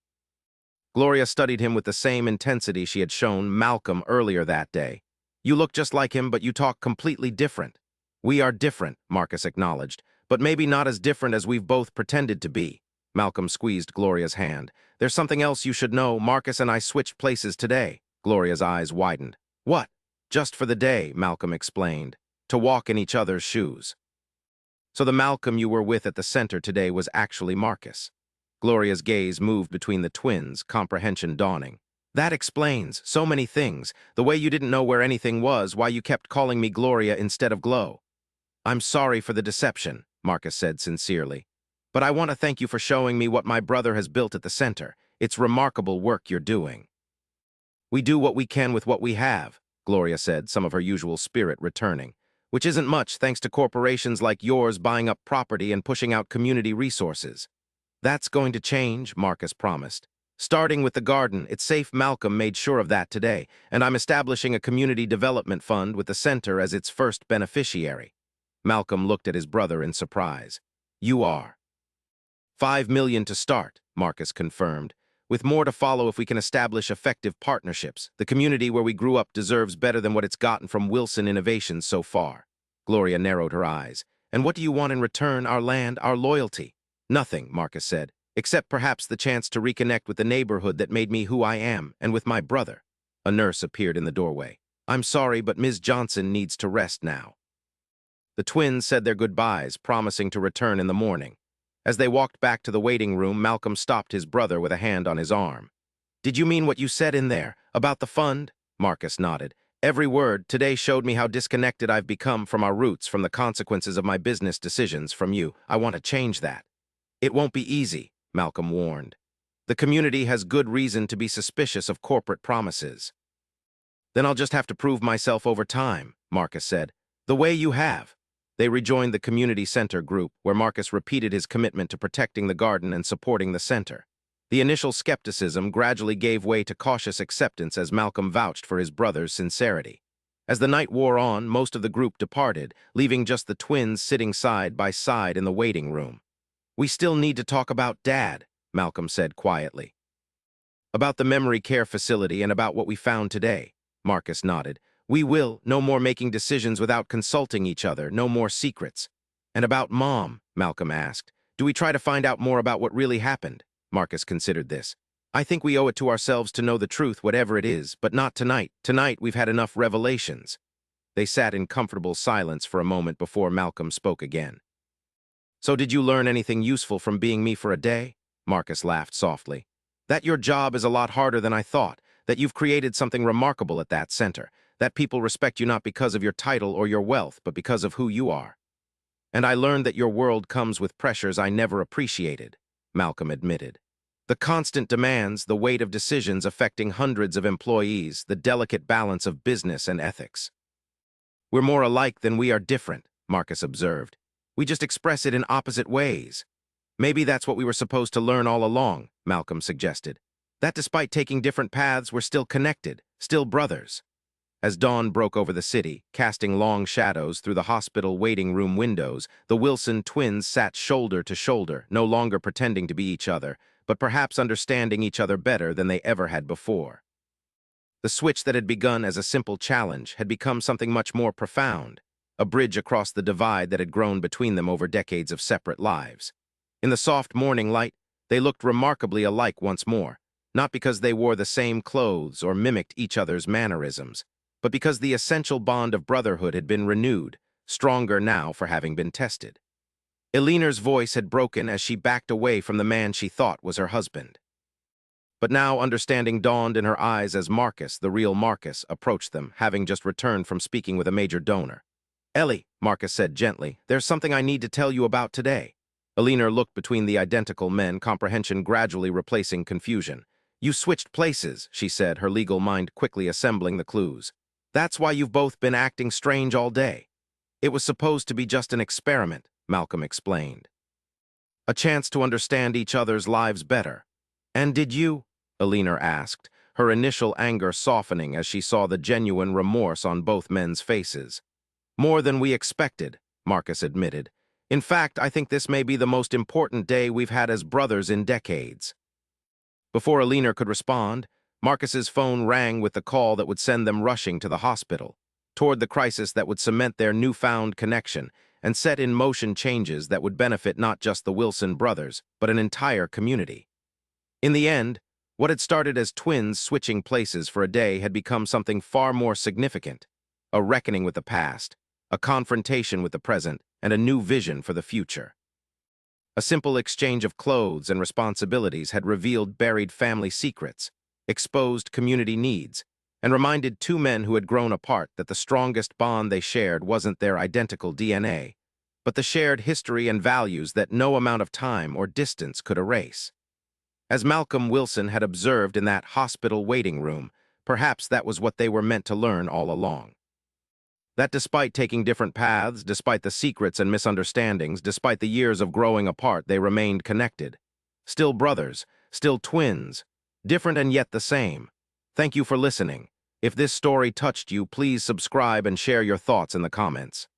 Gloria studied him with the same intensity she had shown Malcolm earlier that day. You look just like him, but you talk completely different. We are different, Marcus acknowledged, but maybe not as different as we've both pretended to be. Malcolm squeezed Gloria's hand. There's something else you should know. Marcus and I switched places today. Gloria's eyes widened. What? Just for the day, Malcolm explained. To walk in each other's shoes. So the Malcolm you were with at the center today was actually Marcus. Gloria's gaze moved between the twins, comprehension dawning. That explains so many things. The way you didn't know where anything was, why you kept calling me Gloria instead of Glow. I'm sorry for the deception, Marcus said sincerely. But I want to thank you for showing me what my brother has built at the center. It's remarkable work you're doing. We do what we can with what we have, Gloria said, some of her usual spirit returning. Which isn't much thanks to corporations like yours buying up property and pushing out community resources. That's going to change, Marcus promised. Starting with the garden, it's safe. Malcolm made sure of that today, and I'm establishing a community development fund with the center as its first beneficiary. Malcolm looked at his brother in surprise. You are. $5 million to start, Marcus confirmed, with more to follow if we can establish effective partnerships. The community where we grew up deserves better than what it's gotten from Wilson Innovations so far. Gloria narrowed her eyes. And what do you want in return? Our land, our loyalty? Nothing, Marcus said. Except perhaps the chance to reconnect with the neighborhood that made me who I am, and with my brother. A nurse appeared in the doorway. I'm sorry, but Ms. Johnson needs to rest now. The twins said their goodbyes, promising to return in the morning. As they walked back to the waiting room, Malcolm stopped his brother with a hand on his arm. Did you mean what you said in there, about the fund? Marcus nodded. Every word. Today showed me how disconnected I've become from our roots, from the consequences of my business decisions, from you. I want to change that. It won't be easy, Malcolm warned. The community has good reason to be suspicious of corporate promises. Then I'll just have to prove myself over time, Marcus said. The way you have. They rejoined the community center group, where Marcus repeated his commitment to protecting the garden and supporting the center. The initial skepticism gradually gave way to cautious acceptance as Malcolm vouched for his brother's sincerity. As the night wore on, most of the group departed, leaving just the twins sitting side by side in the waiting room. We still need to talk about Dad, Malcolm said quietly. About the memory care facility and about what we found today, Marcus nodded. We will. No more making decisions without consulting each other, no more secrets. And about Mom, Malcolm asked. Do we try to find out more about what really happened? Marcus considered this. I think we owe it to ourselves to know the truth, whatever it is, but not tonight. Tonight we've had enough revelations. They sat in comfortable silence for a moment before Malcolm spoke again. So did you learn anything useful from being me for a day? Marcus laughed softly. That your job is a lot harder than I thought, that you've created something remarkable at that center, that people respect you not because of your title or your wealth, but because of who you are. And I learned that your world comes with pressures I never appreciated, Malcolm admitted. The constant demands, the weight of decisions affecting hundreds of employees, the delicate balance of business and ethics. We're more alike than we are different, Marcus observed. We just express it in opposite ways. Maybe that's what we were supposed to learn all along, Malcolm suggested. That despite taking different paths, we're still connected, still brothers. As dawn broke over the city, casting long shadows through the hospital waiting room windows, the Wilson twins sat shoulder to shoulder, no longer pretending to be each other, but perhaps understanding each other better than they ever had before. The switch that had begun as a simple challenge had become something much more profound, a bridge across the divide that had grown between them over decades of separate lives. In the soft morning light, they looked remarkably alike once more, not because they wore the same clothes or mimicked each other's mannerisms, but because the essential bond of brotherhood had been renewed, stronger now for having been tested. Eleanor's voice had broken as she backed away from the man she thought was her husband. But now understanding dawned in her eyes as Marcus, the real Marcus, approached them, having just returned from speaking with a major donor. "Ellie," Marcus said gently, "there's something I need to tell you about today." Eleanor looked between the identical men, comprehension gradually replacing confusion. "You switched places," she said, her legal mind quickly assembling the clues. "That's why you've both been acting strange all day." "It was supposed to be just an experiment," Malcolm explained. "A chance to understand each other's lives better." "And did you?" Eleanor asked, her initial anger softening as she saw the genuine remorse on both men's faces. "More than we expected," Marcus admitted. "In fact, I think this may be the most important day we've had as brothers in decades." Before Eleanor could respond, Marcus's phone rang with the call that would send them rushing to the hospital, toward the crisis that would cement their newfound connection and set in motion changes that would benefit not just the Wilson brothers, but an entire community. In the end, what had started as twins switching places for a day had become something far more significant, a reckoning with the past, a confrontation with the present, and a new vision for the future. A simple exchange of clothes and responsibilities had revealed buried family secrets, exposed community needs, and reminded two men who had grown apart that the strongest bond they shared wasn't their identical DNA, but the shared history and values that no amount of time or distance could erase. As Malcolm Wilson had observed in that hospital waiting room, perhaps that was what they were meant to learn all along. That despite taking different paths, despite the secrets and misunderstandings, despite the years of growing apart, they remained connected. Still brothers, still twins, different and yet the same. Thank you for listening. If this story touched you, please subscribe and share your thoughts in the comments.